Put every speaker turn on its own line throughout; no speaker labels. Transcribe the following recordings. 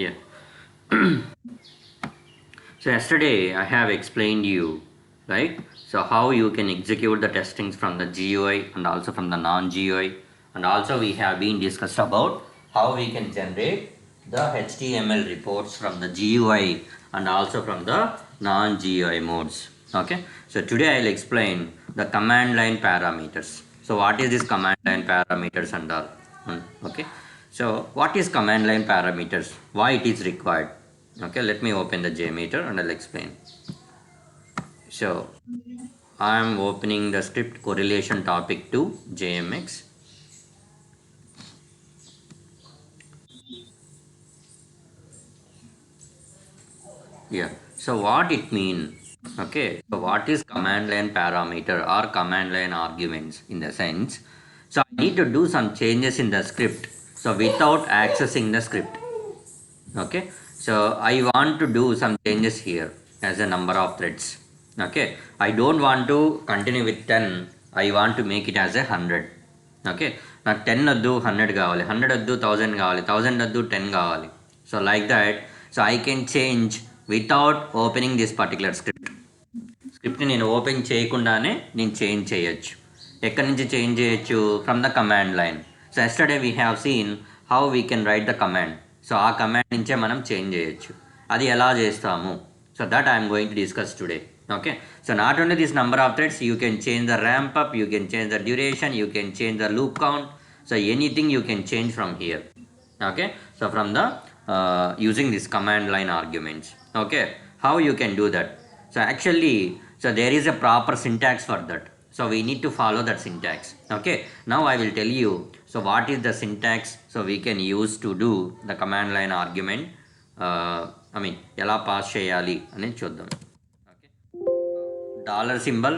Yeah. So yesterday I have explained you, right? So how you can execute the testings from the GUI and also from the non-GUI, and also we have been discussed about how we can generate the HTML reports from the GUI and also from the non-GUI modes. Okay. So today I'll explain the command line parameters. So what is this command line parameters and all? Okay. So what is command line parameters? Why it is required? Okay, let me open the JMeter and I'll explain. So I am opening the script correlation topic to JMX. Yeah. So what it mean? Okay. So what is command line parameter or command line arguments in the sense? So I need to do some changes in the script. So without accessing the script. Okay. So I want to do some changes here as a number of threads. Okay. I don't want to continue with 10. I want to make it as a 100. Okay నాకు 10 వద్దు 100 కావాలి 100 వద్దు 1000 కావాలి 1000 వద్దు 10 కావాలి so like that so I can change without opening this particular స్క్రిప్ట్ని నేను open చేయకుండానే నేను చేంజ్ చేయొచ్చు ఎక్కడి నుంచి చేంజ్ చేయొచ్చు from the command line so yesterday we have seen how we can write the command so ఆ కమాండ్ నుంచే మనం చేంజ్ చేయొచ్చు అది ఎలా చేస్తాము so that I'm going to discuss today okay so not only this number of threads you can change the ramp up, you can change the duration, you can change the loop count, so anything you can change from here. Okay, so from the using this command line arguments. Okay, how you can do that? So actually so there is a proper syntax for that, so we need to follow that syntax. Okay, now I will tell you so what is the syntax so we can use to do the command line argument. ఎలా pass చేయాలి అనేది చూద్దాం. Dollar symbol,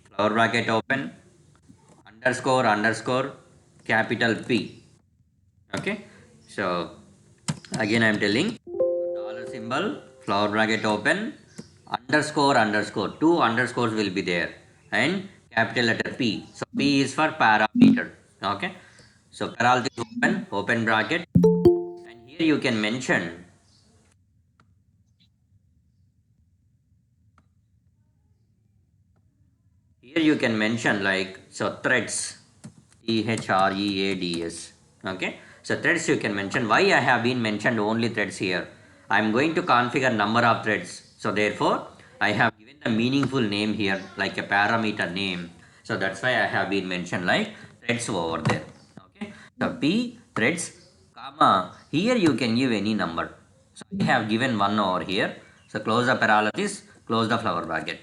flower bracket open, underscore underscore capital P. Okay, so again I am telling dollar symbol, flower bracket open, underscore underscore, two underscores will be there, and capital letter P. So P is for parameter. Okay, so parenthesis open bracket, and here you can mention you can mention like so threads, threads. Okay, so threads you can mention. Why I have been mentioned only threads here? I am going to configure number of threads, so therefore I have given the meaningful name here like a parameter name, so that's why I have been mentioned like threads over there. Okay, so p threads comma, here you can give any number, so I have given one over here, so close the parenthesis, close the flower bracket.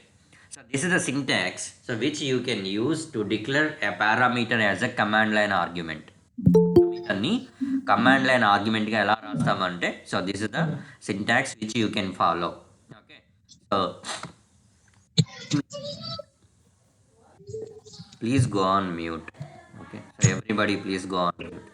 So this is the syntax so which you can use to declare a parameter as a command line argument. Parameter command line argument ga ela rastamante, so this is the syntax which you can follow. Okay, so please go on mute. Okay, so everybody please go on mute.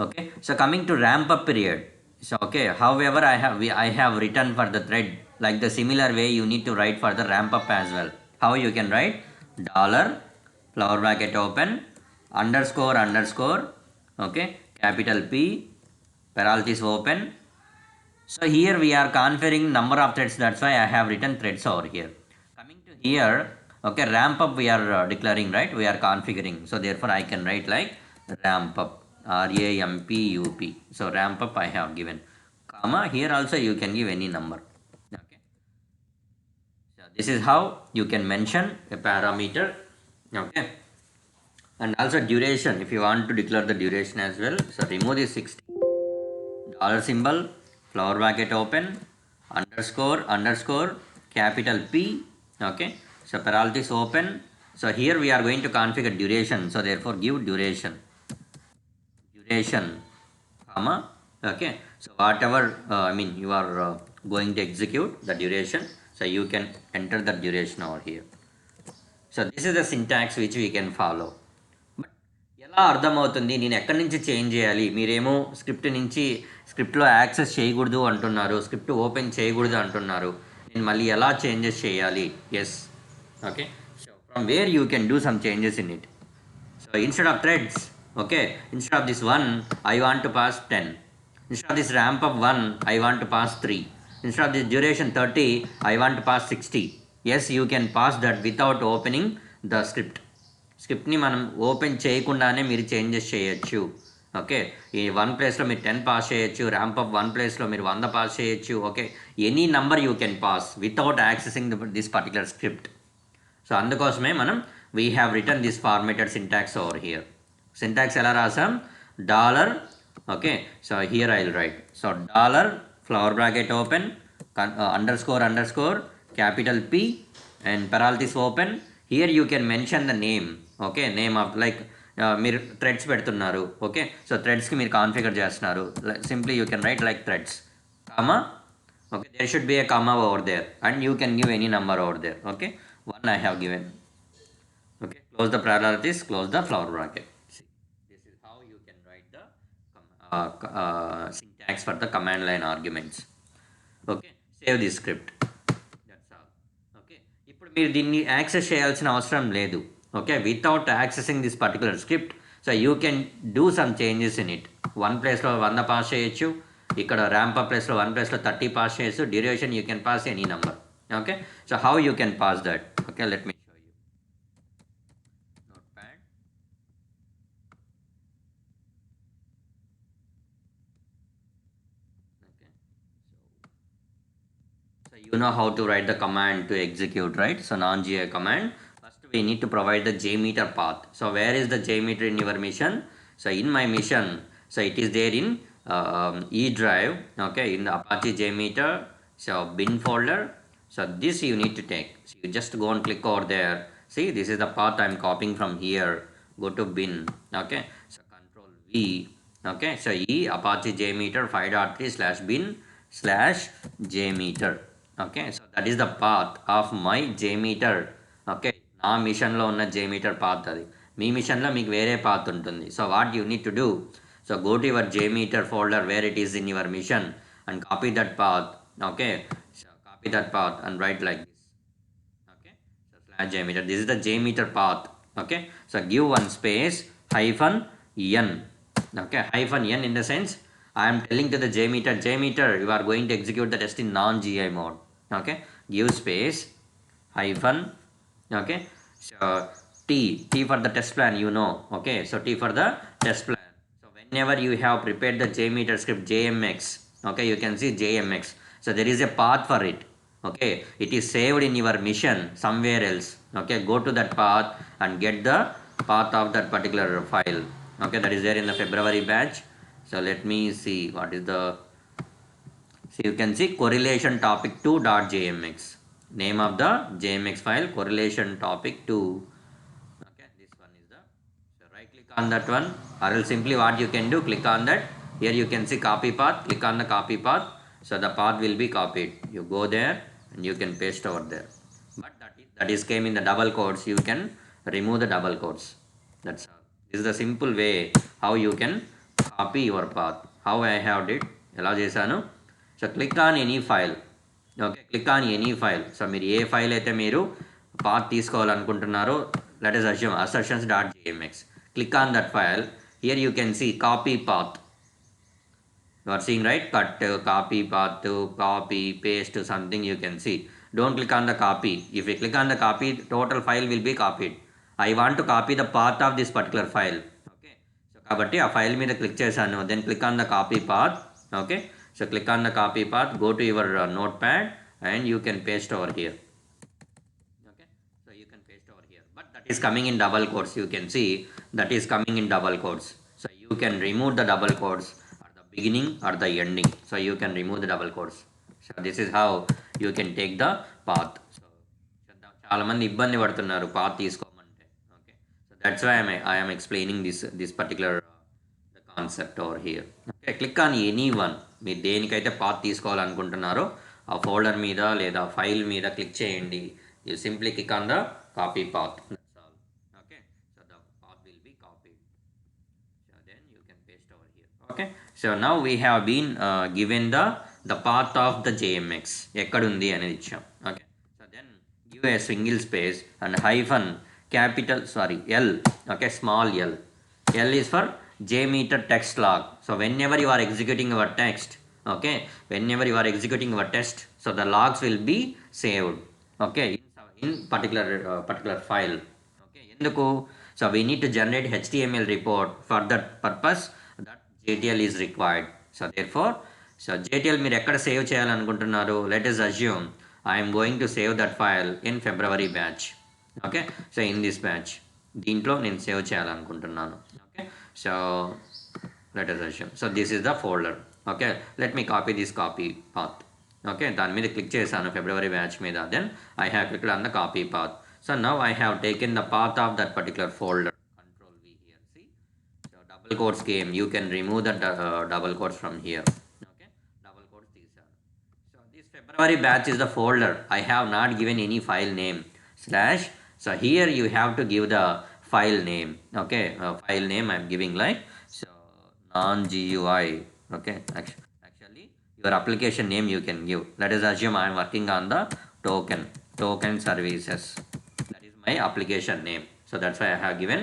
Okay, so coming to ramp up period, so okay, however I have written for the thread like the similar way you need to write for the ramp up as well. How you can write? Dollar flower bracket open, underscore underscore, okay, capital P, parenthesis open. So here we are configuring number of threads, that's why I have written threads over here. Coming to here, okay, ramp up we are declaring, right? We are configuring, so therefore I can write like ramp up, RAMPUP. So ramp up I have given, comma, here also you can give any number. Okay, so this is how you can mention a parameter. Okay, and also duration, if you want to declare the duration as well, so remove this 60, dollar symbol, flower bracket open, underscore underscore capital P. Okay, so parenthesis open, so here we are going to configure duration, so therefore give duration, comma. Okay, so whatever you are going to execute the duration, so you can enter the duration over here. So this is the syntax which we can follow. But ఎలా అర్థమవుతుంది, నేను ఎక్కడి నుంచి change చేయాలి? మీరేమో స్క్రిప్ట్లో access చేయకూడదు అంటున్నారు, స్క్రిప్ట్ ఓపెన్ చేయకూడదు అంటున్నారు. నేను మళ్ళీ ఎలా చేంజెస్ చేయాలి? Yes. Okay, so from where you can do some changes in it. So instead of threads, okay, instead of this 1, I want to pass 10. Instead of this ramp up 1, I want to pass 3. Instead of this duration 30, I want to pass 60. Yes, you can pass that without opening the script. స్క్రిప్ట్ని మనం open చేయకుండానే మీరు changes చేయొచ్చు. Okay, ఈ 1 ప్లేస్లో మీరు 10 pass చేయొచ్చు, ramp up 1 ప్లేస్లో మీరు 100 పాస్ చేయొచ్చు. Okay, any number you can pass without accessing this particular script. So అందుకోసమే మనం we have written this formatted syntax over here. Syntax ఎలా రాసాం? Dollar. Okay, so here I will write. So dollar flower bracket open, underscore capital P and parenthesis open. Here you can mention the name. Okay, name of like మీరు threads పెడుతున్నారు. Okay, so థ్రెడ్స్కి మీరు configure చేస్తున్నారు. Simply you can write like threads comma. Okay, there should be a comma over there and you can give any number over there. Okay, 1 I have given. Okay, close the parallelities, close the flower bracket. See, this is how you can write the syntax for the command line arguments. Okay, save this script. That's all. Okay, ఇప్పుడు మీరు దీన్ని access చేయాల్సిన అవసరం లేదు. Okay, without accessing this particular script, so you can do some changes in it. 1 ప్లేస్లో 100 pass చేయొచ్చు, ఇక్కడ ramp up ప్లేస్లో 1 ప్లేస్లో 30 పాస్ చేయొచ్చు. Duration you can pass any number. Okay, so how you can pass that? Okay, let me show you. Note pad. Okay, so you know how to write the command to execute, right? So non-GI command, first we need to provide the JMeter path. So where is the JMeter in your mission? So in my mission, so it is there in E drive. Okay, in the Apache JMeter, so bin folder. So this you need to take. So you just go and click over there. See, this is the path I am copying from here. Go to bin. Okay, so control V. Okay, so E Apache JMeter 5.3/bin/JMeter. Okay, so that is the path of my JMeter. Okay, నా మిషన్లో ఉన్న JMeter path అది. మీ మిషన్లో మీకు వేరే path ఉంటుంది. So what you need to do? So go to your JMeter folder where it is in your mission and copy that path. Okay, so copy that path and write like this. Okay, so /JMeter. This is the JMeter path. Okay, so give one space -n. Okay, -n in the sense I am telling to the JMeter, you are going to execute the test in non-GI mode. Okay, give space hyphen. Okay, so T for the test plan, you know. Okay, so T for the test plan. Whenever you have prepared the JMeter script JMX, okay, you can see JMX. So there is a path for it. Okay, it is saved in your mission somewhere else. Okay, go to that path and get the path of that particular file. Okay, that is there in the February batch. So let me see what is the. So you can see correlation topic 2.jmx. Name of the JMX file correlation topic 2. On that one, or else simply what you can do, click on that. Here you can see copy path, click on the copy path. So the path will be copied. You go there and you can paste over there. But that is came in the double quotes. You can remove the double quotes. That's all. This is the simple way how you can copy your path. How I have did. Ela chesanu. So click on any file. Okay, click on any file. So మీరు ఏ file అయితే మీరు path తీసుకోవాలనుకుంటున్నారో, let us assume assertions.jmx. Click on that file. Here you can see copy path. You are seeing, right? Cut, copy path, copy, paste, something you can see. Don't click on the copy. If you click on the copy, total file will be copied. I want to copy the path of this particular file. Okay, so kabatti aa file meeda click chesanu. Then click on the copy path. Okay, so click on the copy path. Go to your notepad and you can paste over here. Is coming in double quotes. You can see that is coming in double quotes. So you can remove the double quotes at the beginning or the ending. So you can remove the double quotes. So this is how you can take the path. So చాలా మంది ఇబ్బంది పడుతున్నారు path తీసుకోమంటే. Okay, so that's why I am explaining this particular the concept over here. Okay, click on any one. మీరు దేనికైతే path తీసుకోవాలనుకుంటున్నారో ఆ folder మీద లేదా file మీద click చేయండి. You simply click on the copy path. Okay, so now we have been given the the path of the JMX ఎక్కడుంది అనేది ఇచ్చాం. Okay, so then give a single space and hyphen capital L. Okay, small L. L is for JMeter text log. So whenever you are executing your text, okay, whenever you are executing your test, so the logs will be saved, okay, in particular file. Okay, ఎందుకు? So we need to generate HTML report. For that purpose, that JTL is required. So therefore, so JTL మీరు ఎక్కడ save చేయాలనుకుంటున్నారు? Let us assume I am going to save that file in February batch. Okay, so in this batch దీంట్లో నేను save చేయాలనుకుంటున్నాను. Okay, so let us assume, so this is the folder. Okay, let me copy this copy path. Okay, దాని మీద click చేశాను ఫిబ్రవరి batch మీద. Then I have clicked on the copy path. So now I have taken the path of that particular folder. Control V here. See, so double quotes came. You can remove the double quotes from here. Okay, double quotes తీసాను. So this February batch is the folder. I have not given any file name slash. So here you have to give the file name. Okay, file name I'm giving like so non-GUI. Okay, actually your application name you can give. Let us assume I'm working on the token services. That is my application name. So that's why I have given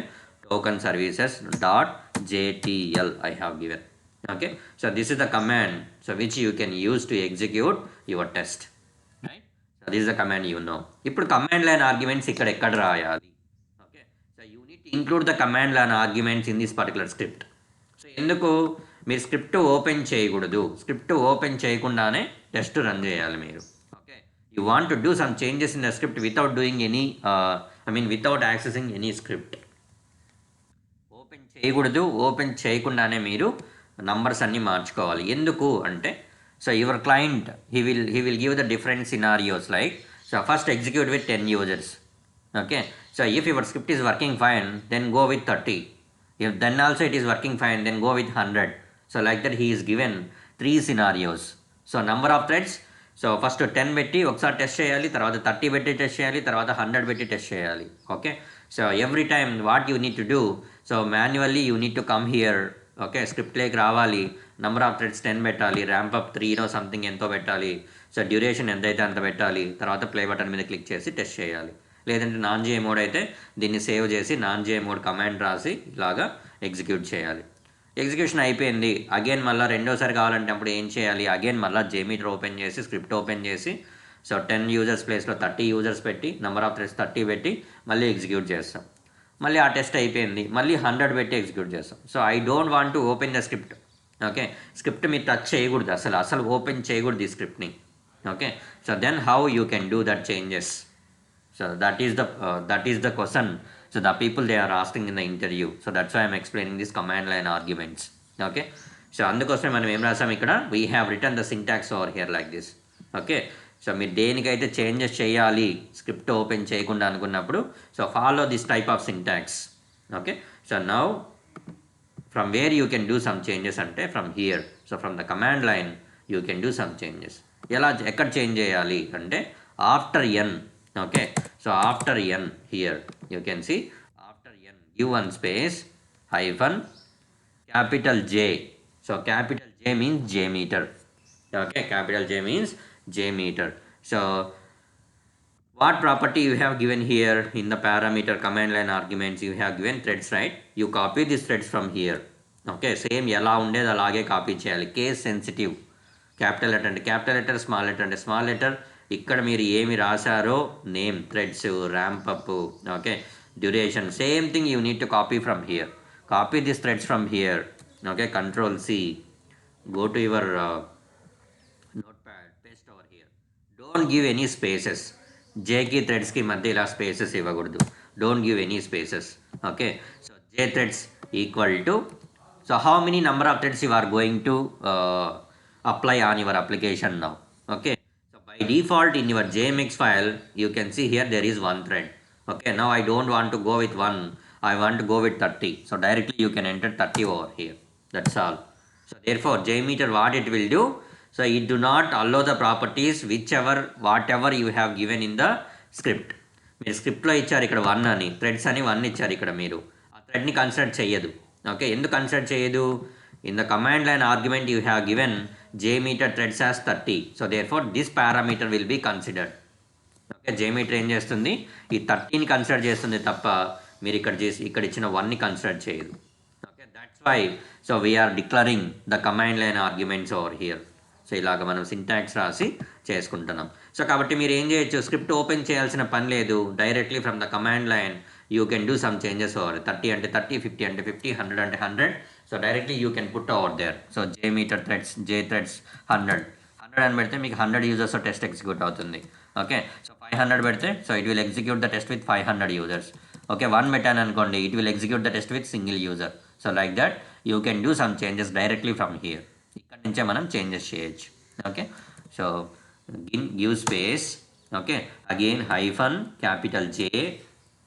token services dot JTL I have given. Okay, so this is the command so which you can use to execute your test. This is the command you know. ఇప్పుడు command line arguments ఇక్కడ ఎక్కడ రాయాలి? Okay, so you need to include the command line arguments in this particular script. So ఎందుకు? మీరు script open చేయకూడదు. Script open చేయకుండానే test run చేయాలి మీరు. Okay, you want to do some changes in the script without doing any without accessing any script. Open చేయకూడదు. Open చేయకుండానే మీరు numbers అన్నీ మార్చుకోవాలి. ఎందుకు అంటే, so your client he will give the different scenarios like, so first execute with 10 users. Okay, so if your script is working fine, then go with 30. If then also it is working fine, then go with 100. So like that he is given 3 scenarios. So number of threads, so first 10 పెట్టి ఒకసారి test చేయాలి, తర్వాత 30 పెట్టి test చేయాలి, తర్వాత 100 పెట్టి test చేయాలి. Okay, so every time what you need to do, so manually you need to come here. Okay, స్క్రిప్ట్లోకి రావాలి, నెంబర్ ఆఫ్ థ్రెడ్స్ 10 పెట్టాలి, ర్యాంప్ అప్ 3 సంథింగ్ ఎంతో పెట్టాలి, సో డ్యూరేషన్ ఎంతైతే అంత పెట్టాలి, తర్వాత ప్లే బటన్ మీద క్లిక్ చేసి టెస్ట్ చేయాలి. లేదంటే నాన్ జిఏ మోడ్ అయితే దీన్ని సేవ్ చేసి నాన్ జిఏ మోడ్ కమాండ్ రాసి ఇలాగా ఎగ్జిక్యూట్ చేయాలి. ఎగ్జిక్యూషన్ అయిపోయింది, అగైన్ మళ్ళీ రెండోసారి కావాలంటే అప్పుడు ఏం చేయాలి? అగైన్ మళ్ళీ జేమీటర్ ఓపెన్ చేసి స్క్రిప్ట్ ఓపెన్ చేసి సో 10 యూజర్స్ ప్లేస్లో 30 యూజర్స్ పెట్టి నెంబర్ ఆఫ్ థ్రెడ్స్ 30 పెట్టి మళ్ళీ ఎగ్జిక్యూట్ చేస్తాం. మళ్ళీ ఆ టెస్ట్ అయిపోయింది, మళ్ళీ 100 పెట్టి ఎగ్జిక్యూట్ చేస్తాం. So I don't want to open the script. Okay, script మీరు టచ్ చేయకూడదు, అసలు ఓపెన్ చేయకూడదు ఈ స్క్రిప్ట్ని. Okay, so then how you can do that changes? So that is the question. So the people they are asking in the interview. So that's why I'm explaining this command line arguments. Okay, so అందుకోసమే మనం ఏం రాసాం ఇక్కడ, we have written the syntax over here like this. Okay, so మీరు దేనికైతే changes చేయాలి script open చేయకుండా అనుకున్నప్పుడు, so follow this type of syntax. Okay, so now from where you can do some changes ante from here. So from the command line you can do some changes. ఎలా ఎక్కడ change చేయాలి అంటే after n. Okay, so after n here you can see after n give one space hyphen capital J. So capital J means JMeter. Okay, capital J means JMeter. So what property you have given here in the parameter command line arguments? You have given threads, right? You copy these threads from here. Okay, same ఎలా ఉండేది అలాగే copy చేయాలి. Case sensitive, capital letter అంటే capital letter, small letter అంటే small letter. ఇక్కడ మీరు ఏమి రాశారో name, threads, ramp up, okay, duration, same thing you need to copy from here. Copy this threads from here. Okay, control C, go to your notepad, paste over here. Don't give any spaces. జేకి థ్రెడ్స్కి మధ్య ఇలా spaces ఇవ్వకూడదు. Don't give any spaces. Okay, so J threads equal to, so how many number of threads you are going to apply on your application now. Okay, so by default in your JMX file you can see here there is one thread. Okay, now I don't want to go with 1, I want to go with 30. So directly you can enter 30 over here. That's all. So therefore JMeter what it will do, so it do not allow the properties whatever you have given in the script. మీరు స్క్రిప్ట్లో ఇచ్చారు ఇక్కడ 1 అని, threads అని 1 ఇచ్చారు ఇక్కడ, మీరు ఆ థ్రెడ్ని కన్సిడర్ చేయదు. ఓకే, ఎందుకు కన్సిడర్ చేయదు? In the command line argument you have given JMeter threads as 30. So therefore this parameter will be considered. Okay, JMeter ఏం చేస్తుంది, ఈ 30ని కన్సిడర్ చేస్తుంది తప్ప మీరు ఇక్కడ ఇచ్చిన 1ని కన్సిడర్ చేయదు. Okay, that's why so we're declaring the command line arguments over here. So ఇలాగ మనం సింటాక్స్ రాసి చేసుకుంటున్నాం. సో కాబట్టి మీరు ఏం చేయొచ్చు, స్క్రిప్ట్ ఓపెన్ చేయాల్సిన పని లేదు, directly from the command line you can do some changes over. 30 అంటే 30, 50 అంటే 50, 100 అంటే 100. So directly you can put over there. So JMeter threads, J-threads 100 అని పెడితే మీకు 100 యూజర్స్ టెస్ట్ ఎగ్జిక్యూట్ అవుతుంది. ఓకే, సో 500 పెడితే so it will execute the test with 500 users. Okay, 1 పెట్టాను అనుకోండి, it will execute the test with single user. So like that you can do some changes directly from here. ఇక్కడ నుంచే మనం changes చేయొచ్చు. Okay, so give space. Okay, again hyphen capital J.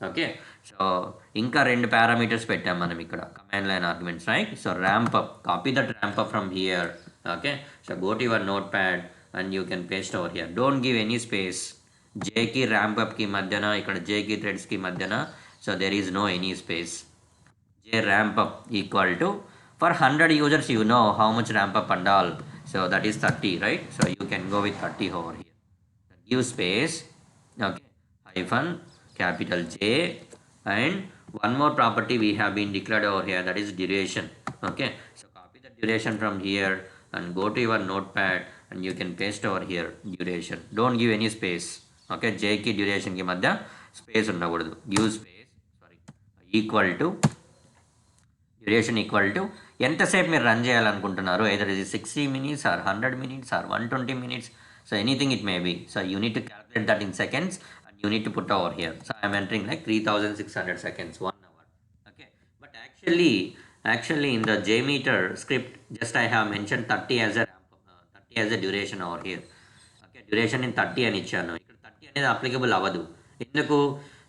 Okay, so ఇంకా 2 parameters పెట్టాం మనం ఇక్కడ command line arguments, right? So ramp up, copy that ramp up from here. Okay, so go to your note pad and you can paste over here. Don't give any space. J की ramp up की मध्यना ఇక్కడ J की threads की मध्यना, so there is no any space. J ramp up equal to, for 100 users you know how much ramp up and all, so that is 30, right? So you can go with 30 over here. Give space. Okay, hyphen capital J, and one more property we have been declared over here, that is duration. Okay, so copy the duration from here and go to your notepad and you can paste over here duration. Don't give any space. Okay, J की duration की मध्य space ఉండకూడదు. Give space, sorry, equal to duration equal to ఎంతసేపు మీరు run చేయాలనుకుంటున్నారు, either it is 60 minutes or 100 minutes or 120 minutes, so anything it may be. So you need to calculate that in seconds and you need to put over here. So I am entering like 3600 seconds, 1 hour. Okay, but actually in the JMeter script just I have mentioned 30 as a duration over here. Okay, duration in 30 అని ఇచ్చాను. ఇక్కడ 30 అనేది applicable అవ్వదు. ఎందుకు?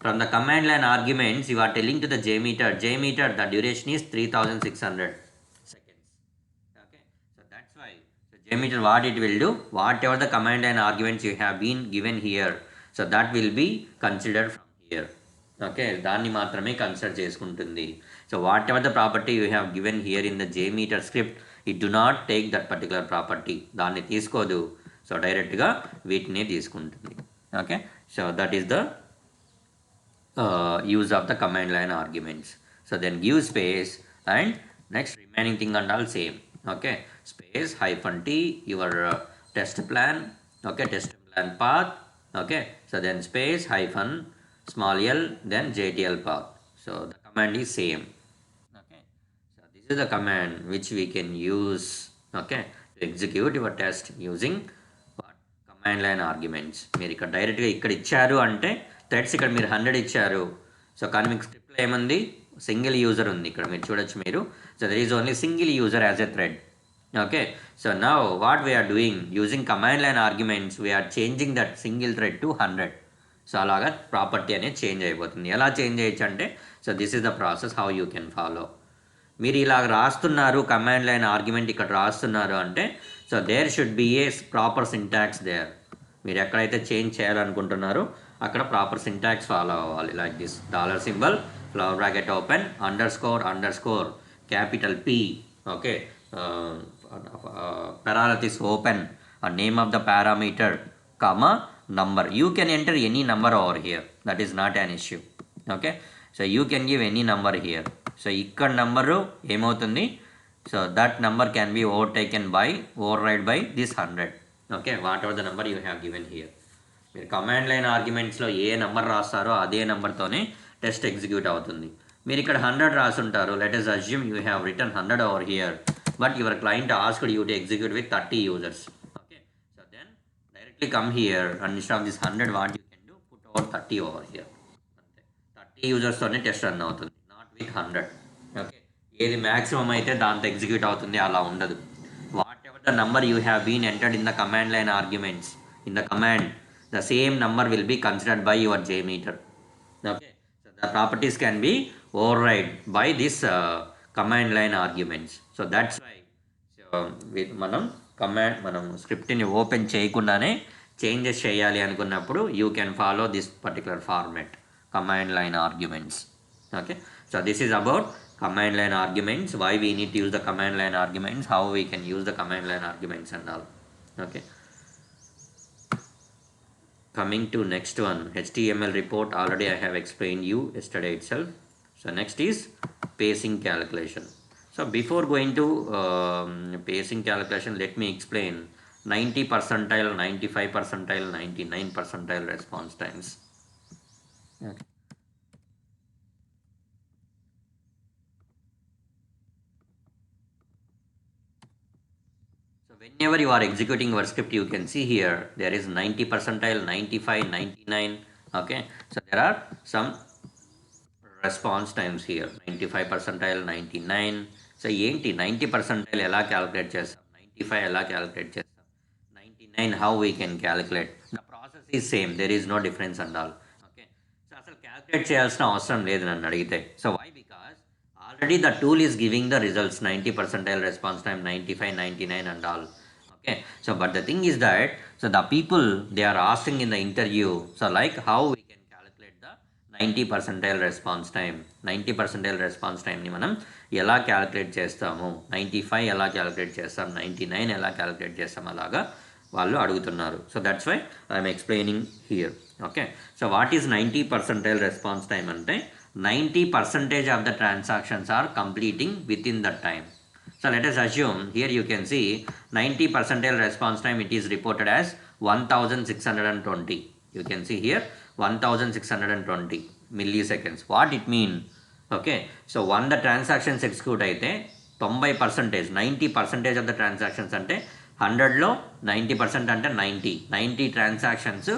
From the command line arguments you are telling to the JMeter the duration is 3600 seconds. Okay, so that's why so JMeter what it will do, whatever the command line arguments you have been given here, so that will be considered from here. Okay, దాన్ని మాత్రమే consider చేసుకుంటుంది. So whatever the property you have given here in the JMeter script, it do not take that particular property, దాన్ని తీసుకోదు. So డైరెక్ట్గా వీటిని తీసుకుంటుంది. Okay, so that is the use of the command line arguments. So then give space and next remaining thing and all same. Okay, space hyphen T your test plan. Okay, test plan path. Okay, so then space hyphen small l then JTL path. So the command is same. Okay, so this is the command which we can use, okay, to execute your test using what, command line arguments. మీరు ఇక్కడ డైరెక్ట్గా ఇక్కడ ఇచ్చారు అంటే threads ఇక్కడ మీరు 100 ఇచ్చారు. So కానీ మీకు స్క్రిప్ట్లో ఏముంది, సింగిల్ యూజర్ ఉంది. ఇక్కడ మీరు చూడొచ్చు మీరు. So there is only single user as a thread. Okay, so now what we are doing using command line arguments, we are changing that single thread to 100. So అలాగా ప్రాపర్టీ అనేది change అయిపోతుంది. ఎలా change చేయొచ్చు అంటే, so this is the process how you can follow. మీరు ఇలా రాస్తున్నారు command line argument ఇక్కడ రాస్తున్నారు అంటే, so there should be a proper syntax there. మీరు ఎక్కడైతే చేంజ్ చేయాలనుకుంటున్నారో అక్కడ ప్రాపర్ సింటాక్స్ ఫాలో అవ్వాలి. Like this $, flower bracket open, underscore capital P. Okay, parenthesis open, name of the parameter, comma, number. You can enter any number over here, that is not an issue. Okay, so you can give any number here. So ikkada number ఏమవుతుంది, so that number can be override by this 100. Okay, whatever the number you have given here. మీరు command line ఆర్గ్యుమెంట్స్లో ఏ number రాస్తారో అదే నెంబర్తోనే test execute అవుతుంది. మీరు ఇక్కడ 100 రాసుంటారు. Let us assume you have written 100 over here, but your client asked you to execute with 30 users. Okay, so then directly come here and instead of this 100 what you can do, put over 30 over here. 30 users తోనే test run అవుతుంది, not with 100. Okay, ఏది maximum అయితే దాంతో execute అవుతుంది, అలా ఉండదు. Whatever the number you have been entered in the command line arguments in the command, the same number will be considered by your JMeter. Okay, so the properties can be override by this command line arguments. So that's why మనం స్క్రిప్ట్ని open చేయకుండానే changes చేయాలి అనుకున్నప్పుడు you can follow this particular format, command line arguments. Okay, so this is about command line arguments, why we need to use the command line arguments, how we can use the command line arguments and all. Okay. Coming to next one, HTML report, already I have explained you yesterday itself. So next is pacing calculation. So before going to pacing calculation, let me explain 90 percentile, 95 percentile, 99 percentile response times. Okay. So whenever you are executing your script, you can see here there is 90 percentile, 95, 99. Okay. So there are some response times here 95 percentile 99. So ఏంటి 90 percentile ఎలా calculate చేస్తాం 95 ఎలా calculate చేస్తాం 99 how we can calculate the process is same there is no difference and all okay so అసలు calculate చేయాల్సిన అవసరం లేదు నన్ను అడిగితే so why because already the tool is giving the results 90 percentile response time 95 99 and all okay so but the thing is that so the people they are asking in the interview so like how we can calculate the 90 percentile response time 90 percentile response time ని మనం ఎలా calculate చేస్తాము 95 ఎలా calculate చేస్తాం 99 ఎలా calculate చేస్తాం అలాగా వాళ్ళు అడుగుతున్నారు so that's why I'm explaining here okay so what is 90 percentile response time అంటే 90% of the transactions are completing within that time. So let us assume here you can see 90 percentile response time it is reported as 1620. You can see here 1620 milliseconds. What it mean? Okay, so one the transactions execute అయితే 90% 90% of the transactions అంటే 100లో 90% అంటే 90 transactions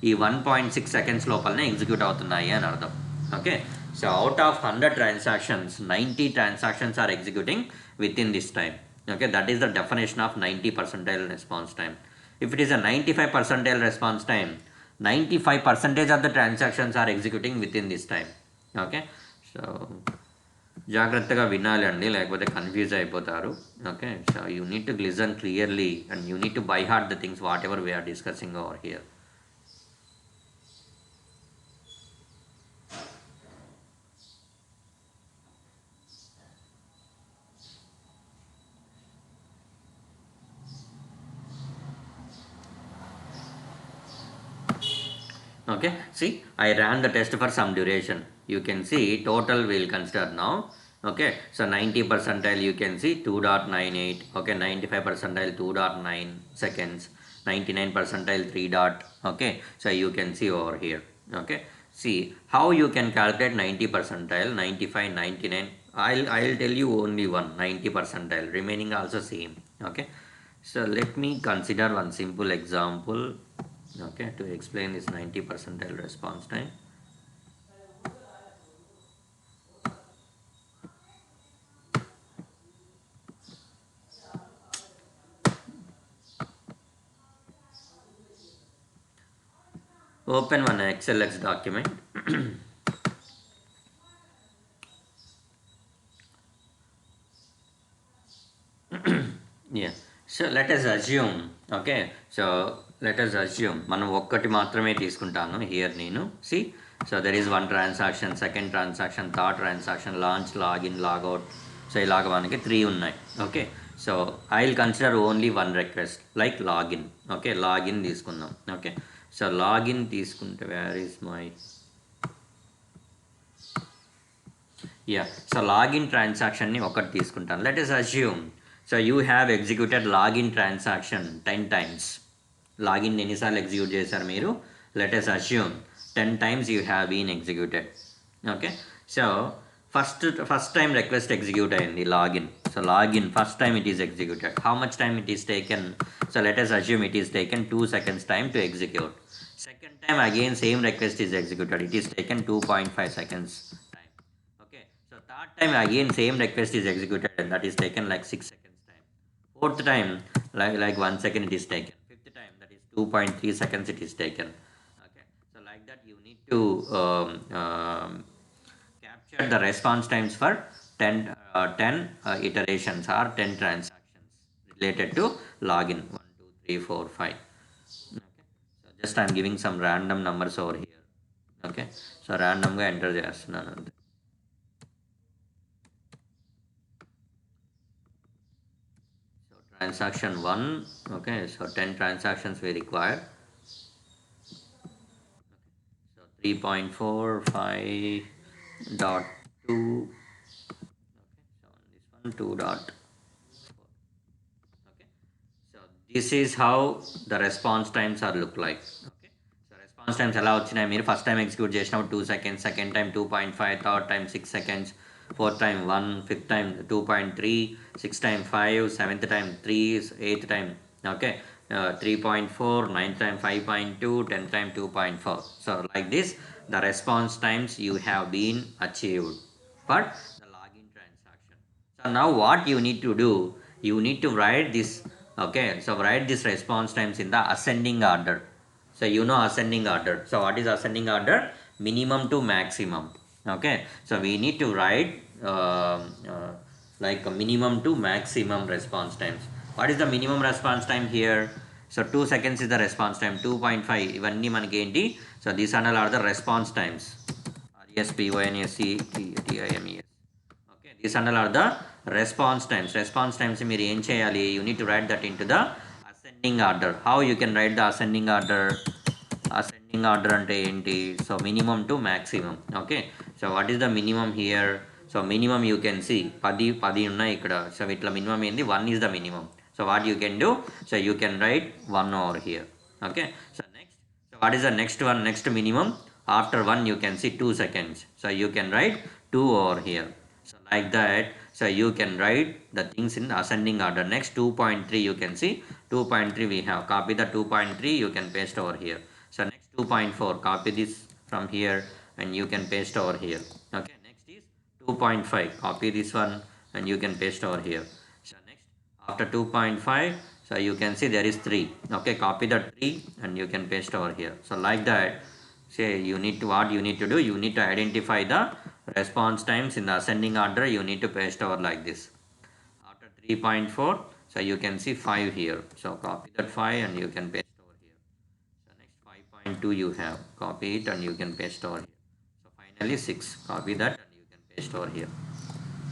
ఈ 1.6 seconds లోపలనే execute అవుతున్నాయి అని అర్థం okay so out of 100 transactions 90 transactions are executing within this time okay that is the definition of 90 percentile response time if it is a 95 percentile response time 95% of the transactions are executing within this time okay so జాగ్రత్తగా వినాలి అండి లేకపోతే confuse అయిపోతారు okay so you need to listen clearly and you need to by heart the things whatever we're discussing over here okay see I ran the test for some duration you can see total we'll consider now okay so 90 percentile you can see 2.98 okay 95 percentile 2.9 seconds 99 percentile 3 dot okay so you can see over here okay see how you can calculate 90 percentile 95 99 I'll tell you only one 90 percentile remaining also same okay so let me consider one simple example okay to explain this 90 percentile response time open one xlx document yeah so let us assume okay so let us assume మనం ఒక్కటి మాత్రమే తీసుకుంటాను here నేను see so there is one transaction second transaction third transaction launch login logout so ఇలాగ మనకి 3 ఉన్నాయి okay so I will consider only one request like login okay login తీసుకుందాం okay so login తీసుకుంటే where is my yeah so login ట్రాన్సాక్షన్ని ఒకటి తీసుకుంటాను let us assume so you have executed login transaction 10 times login ఎన్నిసార్లు execute చేశారు మీరు let us assume 10 times you have been executed okay so first time request execute అయింది login so login first time it is executed how much time it is taken so let us assume it is taken 2 seconds time to execute second time again same request is executed it is taken 2.5 seconds time okay so third time again same request is executed and that is taken like 6 seconds fourth time like 1 second it is taken fifth time that is 2.3 seconds it is taken okay so like that you need to capture the response times for 10 iterations or 10 transactions related to login 1 2 3 4 5 okay so just I'm giving some random numbers over here okay so random ga enter చేస్తున్నాను అంతే transaction 1. Okay, so 10 transactions we require. So 3.45.2. Okay, so this one 2.4. Okay, so this is how the response times are look like. Okay, so response times ఎలా వచ్చినాయి మీరు first time execute చేసినప్పుడు 2 seconds, second time 2.5, third time 6 seconds, fourth time 1, fifth time 2.3, sixth time 5, seventh time 3, eighth time okay 3.4, ninth time 5.2, tenth time 2.4. So like this the response times you have been achieved for the login transaction. So now what you need to do, you need to write this. Okay, so write this response times in the ascending order. So you know ascending order. So what is ascending order? Minimum to maximum. Okay, so we need to write like a minimum to maximum response times. What is the minimum response time here? So 2 seconds is the response time, 2.5 ఇవన్నీ మనకి ఏంటి? So these are the response times. RESPONSE. Okay, these are the response times. Response times మీరు ఏం చేయాలి? You need to write that into the ascending order. How you can write the ascending order? Ascending order అంటే ఏంటి? So minimum to maximum. Okay, so what is the minimum here? So minimum you can see 10 ఉన్నాయి ఇక్కడ. So ఇట్లా minimum ఏంది? 1 is the minimum. So what you can do? So you can write 1 over here. Okay, so next, so what is the next one? Next minimum after 1 you can see 2 seconds. So you can write 2 over here. So like that, so you can write the things in ascending order. Next 2.3 you can see 2.3 we have. Copy the 2.3, you can paste over here. So next 2.4, copy this from here and you can paste over here. Okay, next is 2.5, copy this one and you can paste over here. So next after 2.5, so you can see there is 3. Okay, copy the 3 and you can paste over here. So like that, say you need to, what you need to do, you need to identify the response times in the ascending order. You need to paste over like this. After 3.4, so you can see 5 here. So copy that 5 and you can paste over here. So next 5.2 you have, copy it and you can paste over here. So finally 6, copy that and you can paste over here.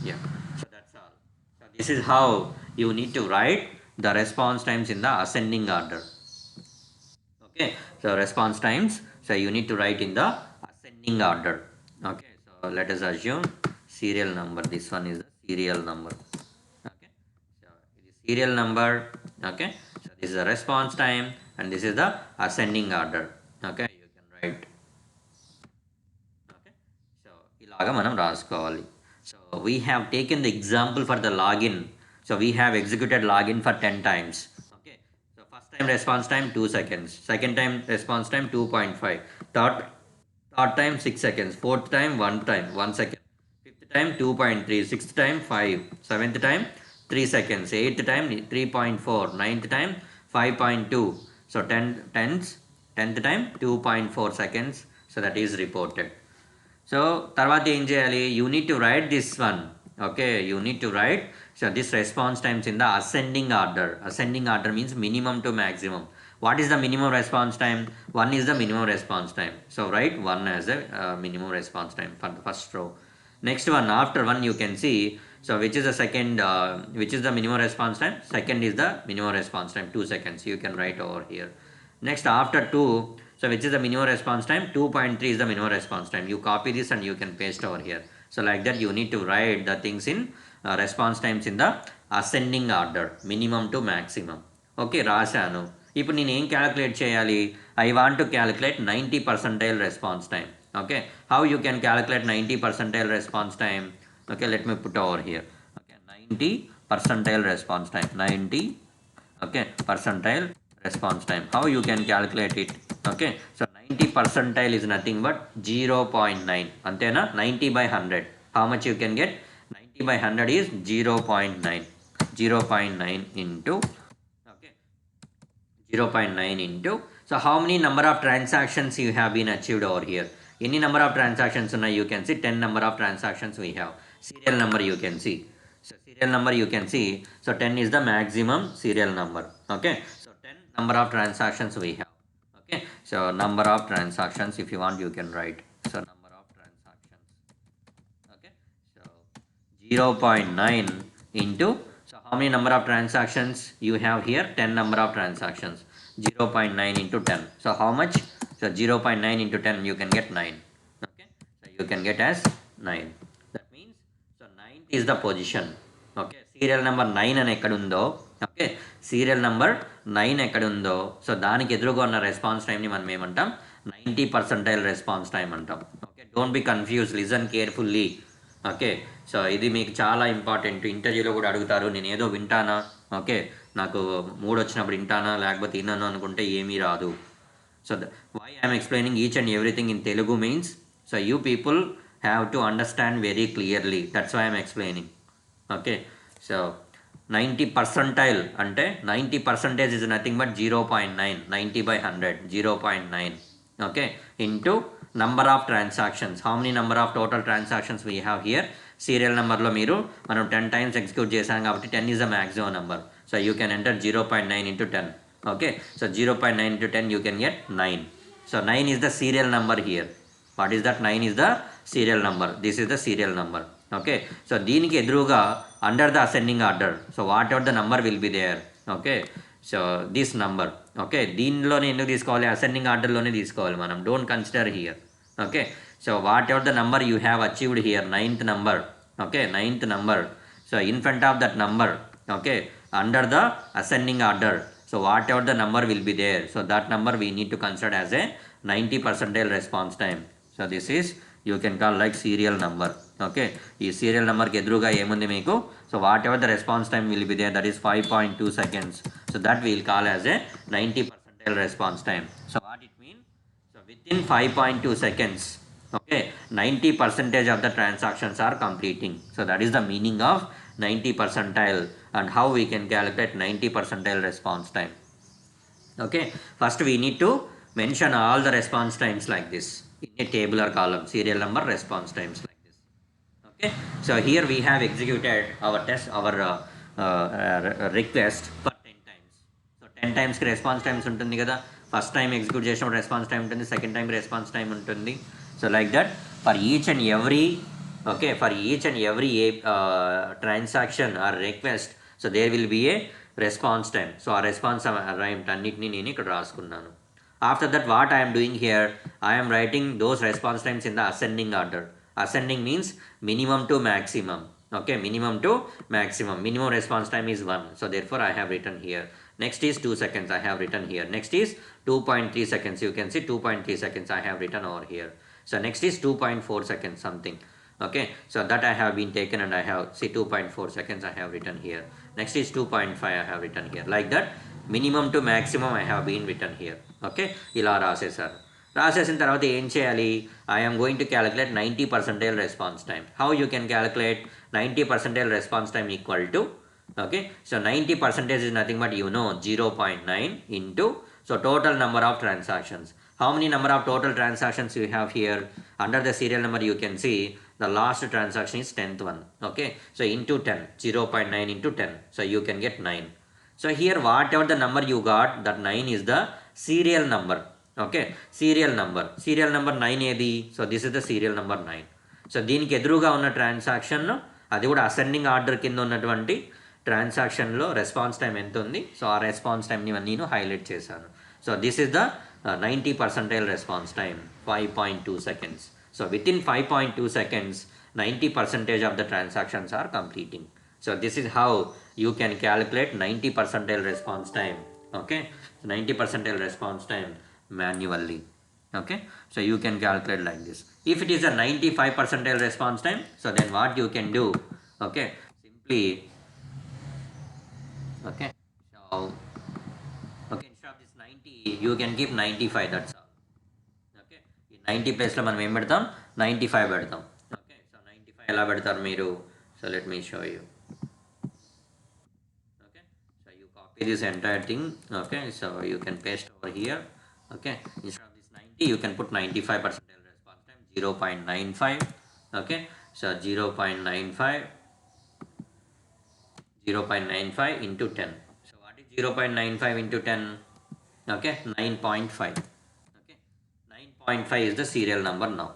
Yeah, so that's all. So this is how you need to write the response times in the ascending order. Okay, so response times, so you need to write in the ascending order. Okay, so let us assume serial number. This one is the serial number. Okay, so it is serial number. Okay, so this is the response time and this is the ascending order. Okay, you can write. Okay, so ilaga manam raskoవాలి. So we have taken the example for the login. So we have executed login for 10 times. Okay, so first time response time 2 seconds, second time response time 2.5, third time 6 seconds, fourth time 1 second, fifth time 2.3, sixth time 5, seventh time 3 seconds, eighth time 3.4, ninth time 5.2. So 10th time 2.4 seconds. So that is reported. So తర్వాత ఏం చేయాలి? You need to right this one. Okay, you need to right so this response times in the ascending order. Ascending order means minimum to maximum. What is the minimum response time? 1 is the minimum response time. So write 1 as a minimum response time for the first row. Next one, after 1 you can see, so which is the second, which is the minimum response time? Second is the minimum response time, 2 seconds. You can write over here. Next after 2, so which is the minimum response time? 2.3 is the minimum response time. You copy this and you can paste over here. So like that you need to write the things in response times in the ascending order, minimum to maximum. Okay, రాశాను. ఇప్పుడు నేను ఏం calculate చేయాలి? I want to calculate 90 percentile response time. Okay, how you can calculate 90 percentile response time? Okay, let me put over here. Okay, 90 percentile response time, 90 okay percentile response time. How you can calculate it? Okay, so 90 percentile is nothing but 0.9. Antena 90 by 100. How much you can get? 90 by 100 is 0.9. 0.9 into 0.9 into, so how many number of transactions you have been achieved over here? Any number of transactions you can see 10 number of transactions we have. Serial number you can see. So serial number you can see. So 10 is the maximum serial number. Okay, so 10 number of transactions we have. Okay, so number of transactions, if you want you can write. So number of transactions. Okay, so 0.9 into, so how how many number of transactions you have here? 10 number of transactions. 0.9 into 10. So how much? So 0.9 into 10 you can get 9. Okay. So you can get as 9. That means so 9th is the position. Okay. Serial number 9 అని ఎక్కడుందో okay serial number 9 ఎక్కడుందో so దానికి ఎదురుగా ఉన్న response టైంని మనం ఏమంటాం 90% response time అంటాం. Okay don't be confuse listen carefully. Okay so ఇది మీకు చాలా ఇంపార్టెంట్. ఇంటర్వ్యూలో కూడా అడుగుతారు నేను ఏదో వింటానా ఓకే నాకు మూడు వచ్చినప్పుడు వింటానా లేకపోతే విన్నాను అనుకుంటే ఏమీ రాదు. So why I'm explaining each and everything in Telugu means so you people have to understand very clearly. That's why I'm explaining. Okay so 90 percentile అంటే 90% is nothing but 0.9. 90/100 0.9 okay into number of transactions. How many number of total transactions we have here? Serial number లో మీరు మనం 10 times execute చేసాం కాబట్టి 10 is the maximum number. So you can enter 0.9 into 10. Okay. So 0.9 into 10 you can get 9. So 9 is the serial number here. What is that? 9 is the serial number. This is the serial number. Okay. So దీనికి ఎదురుగా under the ascending order. So whatever the number will be there. Okay. So this number okay దీనిలోనే ఎందుకు తీసుకోవాలి ascending ఆర్డర్లోనే తీసుకోవాలి మనం. Don't consider here. Okay so whatever the number you have achieved here 9th number. Okay 9th number so in front of that number okay under the ascending order so whatever the number will be there so that number we need to consider as a 90% response time. So this is you can call like serial number. Okay ఈ serial నెంబర్కి ఎదురుగా ఏముంది మీకు so whatever the response time will be there that is 5.2 seconds. So that we'll call as a 90% response time. So what it mean so within 5.2 seconds okay 90% of the transactions are completing. So that is the meaning of 90 percentile and how we can calculate 90 percentile response time. Okay first we need to mention all the response times like this in a tabular column serial number response times like this. Okay so here we have executed our test our request for 10 times. So 10 times ki response times ఉంటుంది కదా. First time execute చేసినప్పుడు response time ఉంటుంది, second time response time ఉంటుంది. So like that for each and every okay for each and every transaction or request so there will be a response time. So ఆ response time అన్నిటిని నేను ఇక్కడ రాసుకున్నాను. After that what I'm doing here I'm writing those response times in the ascending order. Ascending means minimum to maximum. Okay, minimum to maximum. Minimum response time is 1. So therefore I have written here. Next is 2 seconds. I have written here. Next is 2.3 seconds. You can see 2.3 seconds I have written over here. So next is 2.4 seconds something. Okay, so that I have been taken and I have see 2.4 seconds I have written here. Next is 2.5 I have written here. Like that minimum to maximum I have been written here. Okay, ఇలా రాసేసారు. రాసేసిన తర్వాత ఏం చేయాలి I'm going to calculate 90% response time. How you can calculate 90% response time equal to okay so 90% is nothing but 0.9 into so total number of transactions. How many number of total transactions you have here under the serial number you can see the last transaction is 10th one. Okay so into 10 0.9 into 10 so you can get 9. So here whatever the number you got that 9 is the serial number. Okay serial number 9 ఏది so this is the serial number 9. So దీనికి ఎదురుగా ఉన్న transaction అది కూడా ascending order కింద ఉన్నటువంటి ట్రాన్సాక్షన్లో response time ఎంత ఉంది సో ఆ రెస్పాన్స్ టైంని నేను హైలైట్ చేశాను. So this is the 90% response time 5.2 seconds. So within 5.2 seconds 90% of the transactions are completing. So this is how you can calculate 90% response time. Okay 90% response time manually. Okay so you can calculate like this. If it is a 95% response time so then what you can do okay simply okay so okay instead of this 90 you can keep 95 that's all. Okay ఈ 90 place లో మనం ఏం పెడతాం 95 పెడతాం. Okay so 95 ఎలా పెడతారు మీరు so let me show you. Okay so you copy this entire thing. Okay so you can paste over here. Okay instead of this 90 you can put 95% response time 0.95. Okay so 0.95 into 10. So what is 0.95 into 10? Okay 9.5. Okay 9.5 is the serial number now.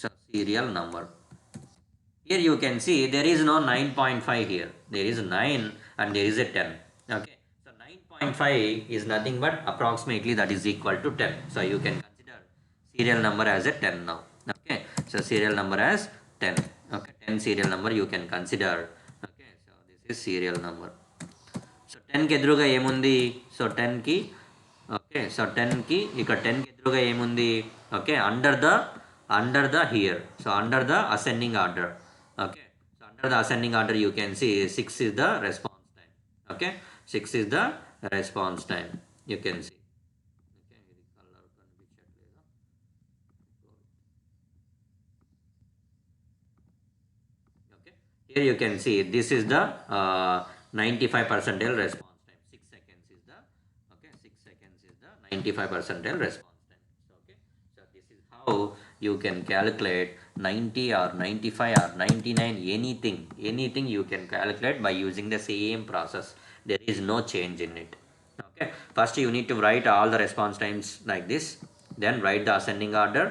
So serial number here you can see there is no 9.5 here. There is 9 and there is a 10. Okay, so 9.5 is nothing but approximately that is equal to 10. So you can consider serial number as a 10 now. Okay, so serial number as 10. Okay, 10 serial number you can consider. Okay, so this is serial number. So 10కి ఎదురుగా ఏముంది? So 10కి okay, so 10కి ఇక్కడ 10కి ఎదురుగా ఏముంది? Okay, under the here, so under the ascending order. Okay, so under the ascending order you can see 6 is the response time. Okay, 6 is the response time you can see. Okay, ఇది colour కనిపించట్లేదు. Okay, here you can see this is the 95 percentile response time. 6 seconds is the 6 seconds is the 95 percentile response time. So, okay, so this is how you can calculate 90 or 95 or 99, anything you can calculate by using the same process. There is no change in it. Okay, first you need to write all the response times like this, then write the ascending order.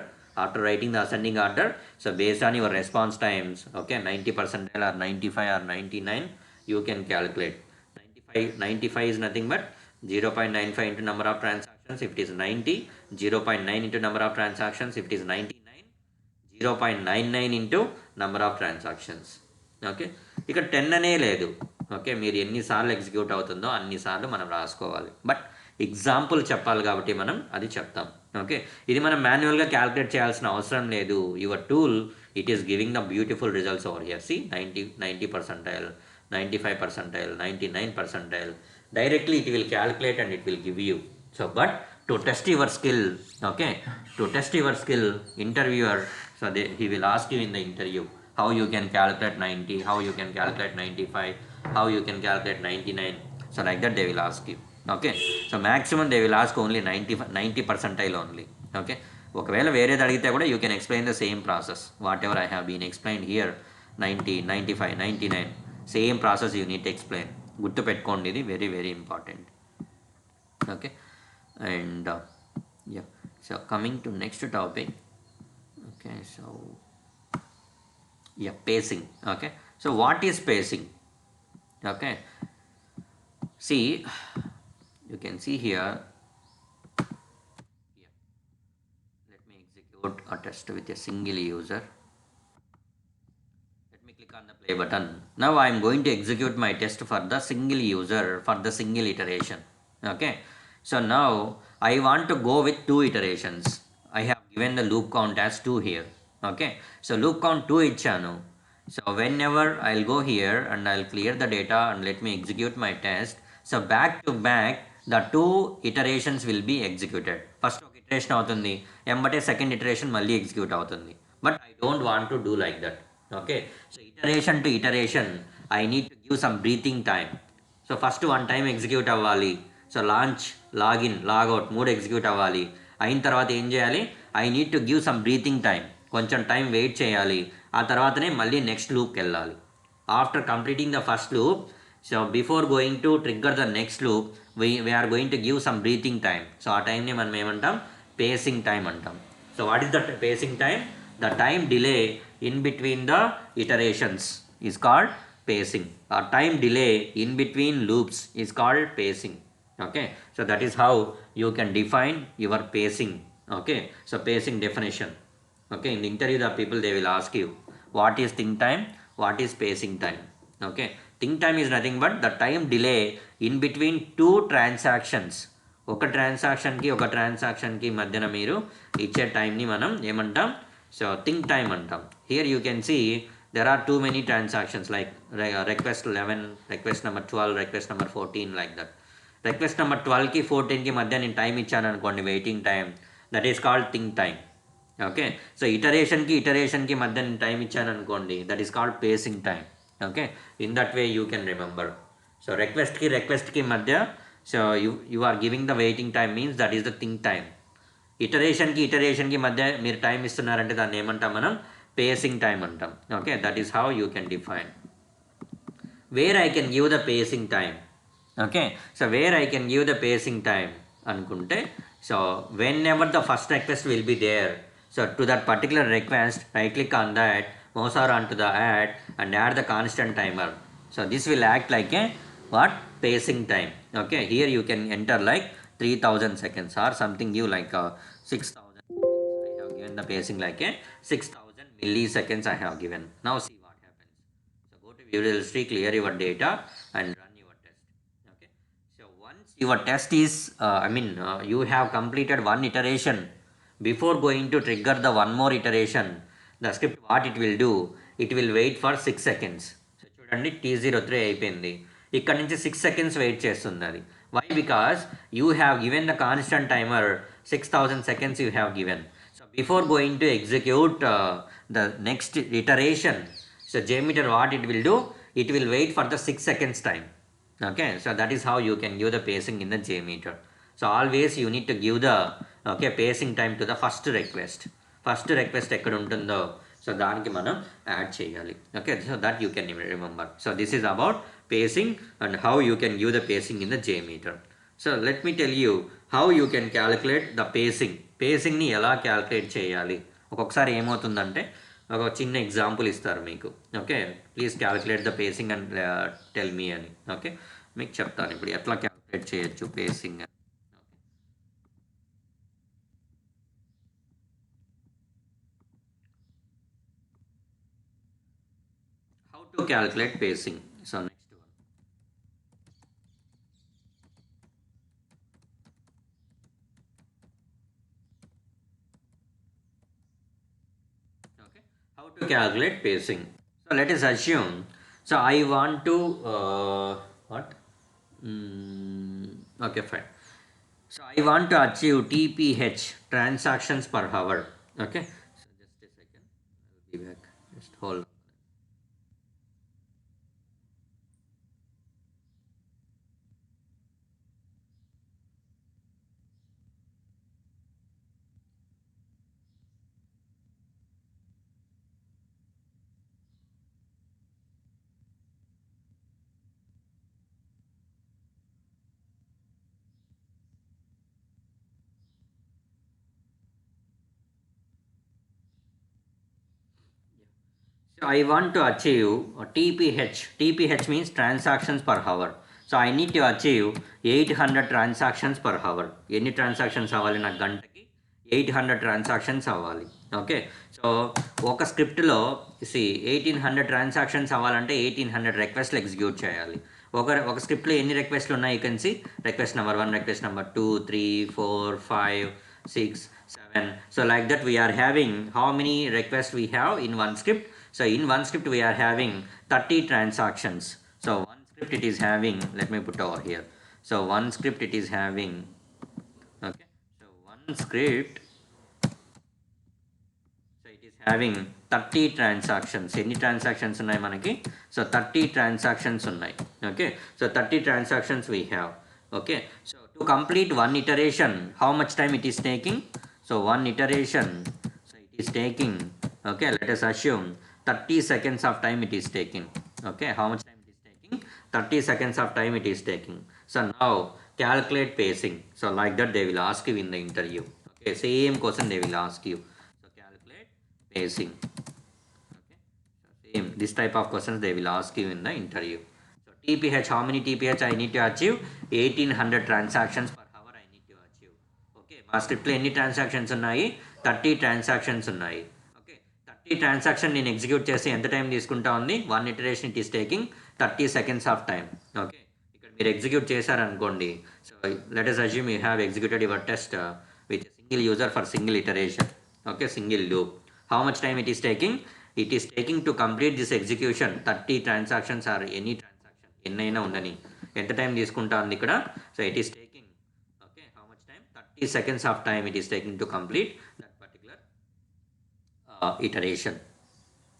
After writing the ascending order, so based on your response times, okay, 90 percentile or 95 or 99, you can calculate. 95 is nothing but 0.95 into number of transactions if it is 90, 0.9 into number of transactions if it is 99, 0.99 into number of transactions. Okay, ఇక్కడ 10 అనే లేదు. Okay, మీరు ఎన్నిసార్లు execute అవుతుందో అన్నిసార్లు మనం రాసుకోవాలి. But example చెప్పాలి కాబట్టి మనం అది చెప్తాం. ఓకే, ఇది మనం మాన్యువల్గా క్యాలిక్యులేట్ చేయాల్సిన అవసరం లేదు. Your tool it is giving the beautiful results over here. See 90 percentile, 95 percentile, 99 percentile. Directly it will calculate and it will give you. So, but to test your skill, okay, to test your skill, interviewer, so he will ask you in the interview how you can calculate 90, how you can calculate 95, how you can calculate 99. So, like that they will ask you. Okay, so maximum they will ask only 90 percentile only. Okay, ఒకవేళ వేరేది అడిగితే కూడా you can explain the same process whatever I have been explained here. 90, 95, 99, same process you need explain. గుర్తుపెట్టుకోండి, ఇది very very important. Okay, and yeah, so coming to next topic. Okay, so yeah, pacing. Okay, so what is pacing? Okay, see you can see here. Let me execute a test with a single user. Click on the play button. Now I am going to execute my test for the single user for the single iteration. Okay, so now I want to go with 2 iterations. I have given the loop count as 2 here. Okay, so loop count 2 ichanu. So whenever I'll go here and I'll clear the data and let me execute my test. So back to back the 2 iterations will be executed. First iteration avutundi, embate second iteration malli execute avutundi. But I don't want to do like that. Okay, so iteration to iteration I need to give some breathing time. So first one time execute అవ్వాలి. So launch, login, logout 3 execute అవ్వాలి. అయిన తర్వాత ఏం చేయాలి? I need to give some breathing time, కొంచెం time wait చేయాలి. ఆ తర్వాతనే మళ్ళీ నెక్స్ట్ లూప్కి వెళ్ళాలి. After completing the first loop, so before going to trigger the next loop we're going to give some breathing time. So ఆ టైంని మనం ఏమంటాం? పేసింగ్ టైం అంటాం. So what is the pacing time? The time delay in between the iterations is called pacing. Or time delay in between loops is called pacing. Okay, so that is how you can define your pacing. Okay, so pacing definition. Okay, in the interview the people they will ask you what is think time, what is pacing time. Okay, think time is nothing but the time delay in between 2 transactions. ఒక ట్రాన్సాక్షన్కి మధ్యన మీరు ఇచ్చే టైంని మనం ఏమంటాం? So think time అంటాం. Here you can see there are too many transactions like request 11, request number 12, request number 14, like that. Request number 12కి 14కి మధ్య నేను టైం ఇచ్చాను అనుకోండి, waiting time, that is called think time. Okay, so ఇటరేషన్కి మధ్య నేను టైం ఇచ్చాను అనుకోండి, that is called pacing time. Okay, in that way you can remember. So రిక్వెస్ట్కి మధ్య so you are giving the waiting time means that is the think time. ఇటరేషన్కి మధ్య మీరు టైం ఇస్తున్నారంటే దాన్ని ఏమంటాం మనం? పేసింగ్ టైం అంటాం. Okay, that is how you can define. Where I can give the pacing time. Okay, so where I can give the pacing time అనుకుంటే, so whenever the first request will be there, so to that particular request right click on that, mouse on to the add and add the constant timer. So this will act like a what pacing time. Okay, here you can enter like 3000 seconds or something new like 6000 seconds. I have given the pacing like a 6000 milliseconds I have given. Now see what happens. So go to Visual History, clear your data and run your test. Okay, so once your test is you have completed one iteration, before going to trigger the one more iteration, the script what it will do, it will wait for 6 seconds. So చూడండి T03 అయిపోయింది, ఇక్కడ నుంచి 6 seconds wait చేస్తుంది అది. వై? Because you have given the constant timer 6000 seconds you have given. So before going to execute the next iteration, so JMeter what it will do, it will wait for the 6 seconds time. Okay, so that is how you can give the pacing in the JMeter. So always you need to give the pacing time to the first request ఎక్కడ ఉంటుందో so దానికి మనం add చేయాలి. Okay, so that you can remember. So this is about pacing and how you can give the pacing in the JMeter. So let me tell you how you can calculate the pacing. పేసింగ్ని ఎలా calculate చేయాలి, ఒక్కొక్కసారి ఏమవుతుందంటే ఒక చిన్న example ఇస్తారు మీకు. Okay, please calculate the facing and tell me అని. Okay, మీకు చెప్తాను ఇప్పుడు ఎట్లా క్యాలిక్యులేట్ చేయొచ్చు పేసింగ్ అని. How to calculate pacing. So next one. Okay, how to calculate pacing. So let us assume, so I want to what okay, fine. So I want to achieve TPH, transactions per hour. Okay, so just a second, I'll be back, just hold on. So I want to achieve TPH. TPH means transactions per hour. So I need to achieve 800 transactions per hour. ఎన్ని transactions అవ్వాలి నాకు గంటకి? 800 transactions అవ్వాలి. Okay, so ఒక స్క్రిప్ట్లో 1800 transactions అవ్వాలంటే 1800 రిక్వెస్ట్లు execute చేయాలి. ఒక స్క్రిప్ట్లో ఎన్ని రిక్వెస్ట్లు ఉన్నాయి? You can see request number 1, request number 2, 3, 4, 5, 6, 7. So like that we are having how many requests we have in one script? So in one script we are having 30 transactions. So one script it is having, let me put over here. So one script it is having, okay, so one script, so it is having 30 transactions. Any transactions unnai manaki? So 30 transactions unnai. Okay, so 30 transactions we have. Okay, so to complete one iteration, how much time it is taking? So one iteration, so it is taking, okay, let us assume 30 seconds of time it is taking. Okay, how much time it is taking? 30 seconds of time it is taking. So now calculate pacing. So like that they will ask you in the interview. Okay, same question they will ask you. So calculate pacing. Okay, so same this type of questions they will ask you in the interview. So TPH, how many TPH I need to achieve? 1800 transactions per hour I need to achieve. Okay, మా స్క్రిప్ట్లో ఎన్ని transactions ఉన్నాయి? 30 transactions ఉన్నాయి. Okay, 30 transaction నేను execute చేసి ఎంత time తీసుకుంటా ఉంది? One iteration it is taking 30 seconds of time. Okay, ఇక్కడ మీరు ఎగ్జిక్యూట్ చేశారనుకోండి. So let us assume you have executed your test with a single user for single iteration. Okay, single loop. How much time it is taking? It is taking to complete this execution 30 transactions or any transaction ఎన్నైనా ఉండని ఎంత time తీసుకుంటా ఉంది ఇక్కడ? So it is taking, okay, how much time? 30 seconds of time it is taking to complete that particular iteration.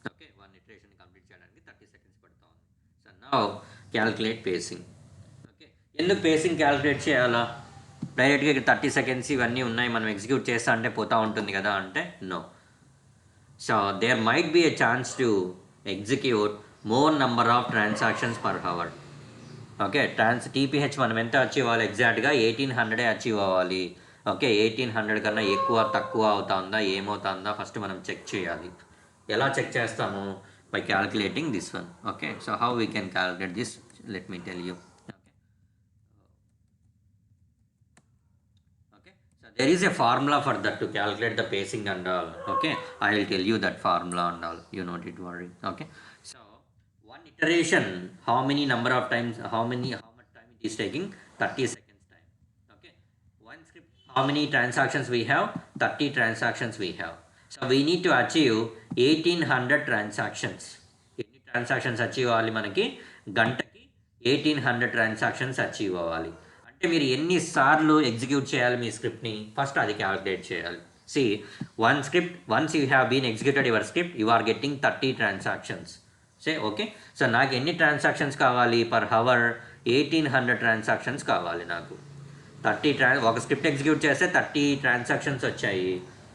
Okay, one iteration complete చేయడానికి 30 seconds పడుతూ ఉంది. So now calculate facing. Okay, ఎందుకు పేసింగ్ క్యాల్కులేట్ చేయాలా? డైరెక్ట్గా 30 seconds ఇవన్నీ ఉన్నాయి మనం execute చేస్తా అంటే పోతూ ఉంటుంది కదా అంటే no. So there might be a chance to execute more number of transactions per hour. Okay, TPH మనం ఎంత అచీవ్ అవ్వాలి? ఎగ్జాక్ట్గా 1800 అచీవ్ అవ్వాలి. ఓకే, 1800 కన్నా ఎక్కువ తక్కువ అవుతుందా ఏమవుతుందా ఫస్ట్ మనం చెక్ చేయాలి. ఎలా చెక్ చేస్తాము? By calculating this one. Okay, so how we can calculate this, let me tell you. So there is a formula for that to calculate the pacing and all. Okay, I will tell you that formula and all. You don't need to worry. Okay, so one iteration, how many number of times, how much time it is taking? 30 seconds time. Okay, one script, how many transactions we have? 30 transactions we have. So we need to achieve 1800 transactions. ఎన్ని transactions achieve అవ్వాలి మనకి? గంటకి 1800 transactions achieve అవ్వాలి. అంటే మీరు ఎన్నిసార్లు execute చేయాలి మీ స్క్రిప్ట్ని? ఫస్ట్ అది క్యాలిక్యులేట్ చేయాలి. See one script, once you have been executed your script, you are getting 30 transactions. Say okay. So నాకు ఎన్ని ట్రాన్సాక్షన్స్ కావాలి పర్ హవర్? 1800 ట్రాన్సాక్షన్స్ కావాలి నాకు. ఒక స్క్రిప్ట్ ఎగ్జిక్యూట్ చేస్తే 30 ట్రాన్సాక్షన్స్ వచ్చాయి,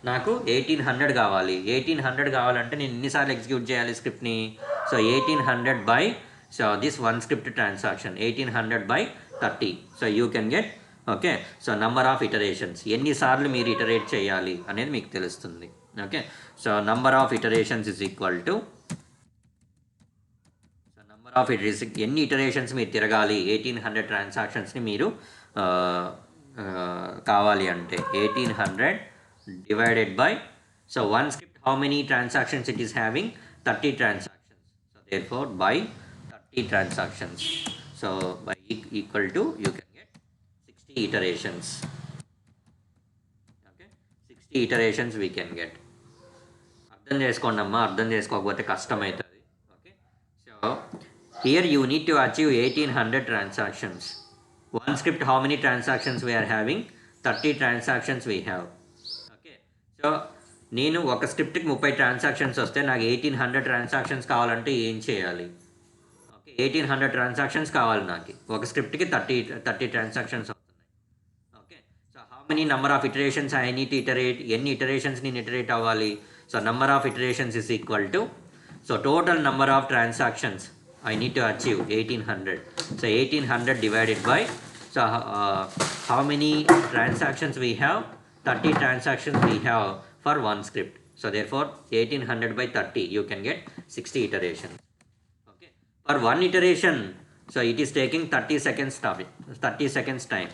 నాకు 1800 కావాలి. 1800 కావాలంటే నేను ఎన్నిసార్లు ఎగ్జిక్యూట్ చేయాలి స్క్రిప్ట్ని? So 1800 by, so this one script transaction 1800 by 30. So you can get, okay. So number of iterations, ఎన్నిసార్లు మీరు ఇటరేట్ చేయాలి అనేది మీకు తెలుస్తుంది. Okay. So number of iterations is equal to, so number of iteration, ఎన్ని iterations మీరు తిరగాలి 1800 ట్రాన్సాక్షన్స్ని మీరు కావాలి అంటే 1800 divided by, so one script how many transactions it is having? 30 transactions. So therefore by 30 transactions, so by equal to, you can get 60 iterations. Okay, 60 iterations we can get. అర్థం చేసుకోండి అమ్మా, అర్థం చేసుకోకపోతే కష్టం అవుతుంది. Okay. So here you need to achieve 1800 transactions. One script how many transactions we are having? 30 transactions we have. So నేను ఒక స్క్రిప్ట్కి 30 transactions వస్తే నాకు 1800 ట్రాన్సాక్షన్స్ కావాలంటే ఏం చేయాలి? ఓకే, 1800 ట్రాన్సాక్షన్స్ కావాలి నాకు. ఒక స్క్రిప్ట్కి 30 ట్రాన్సాక్షన్స్ అవుతున్నాయి. Okay. So how many number of iterations I need to iterate, ఎన్ని ఇటరేషన్స్ నేను ఇటరేట్ అవ్వాలి? So number of iterations is equal to, so total number of transactions I need to achieve 1800. So 1800 divided by, so how many transactions we have? 30 transactions we have for one script. So therefore 1800 by 30, you can get 60 iterations. Okay. For one iteration, so it is taking 30 seconds time.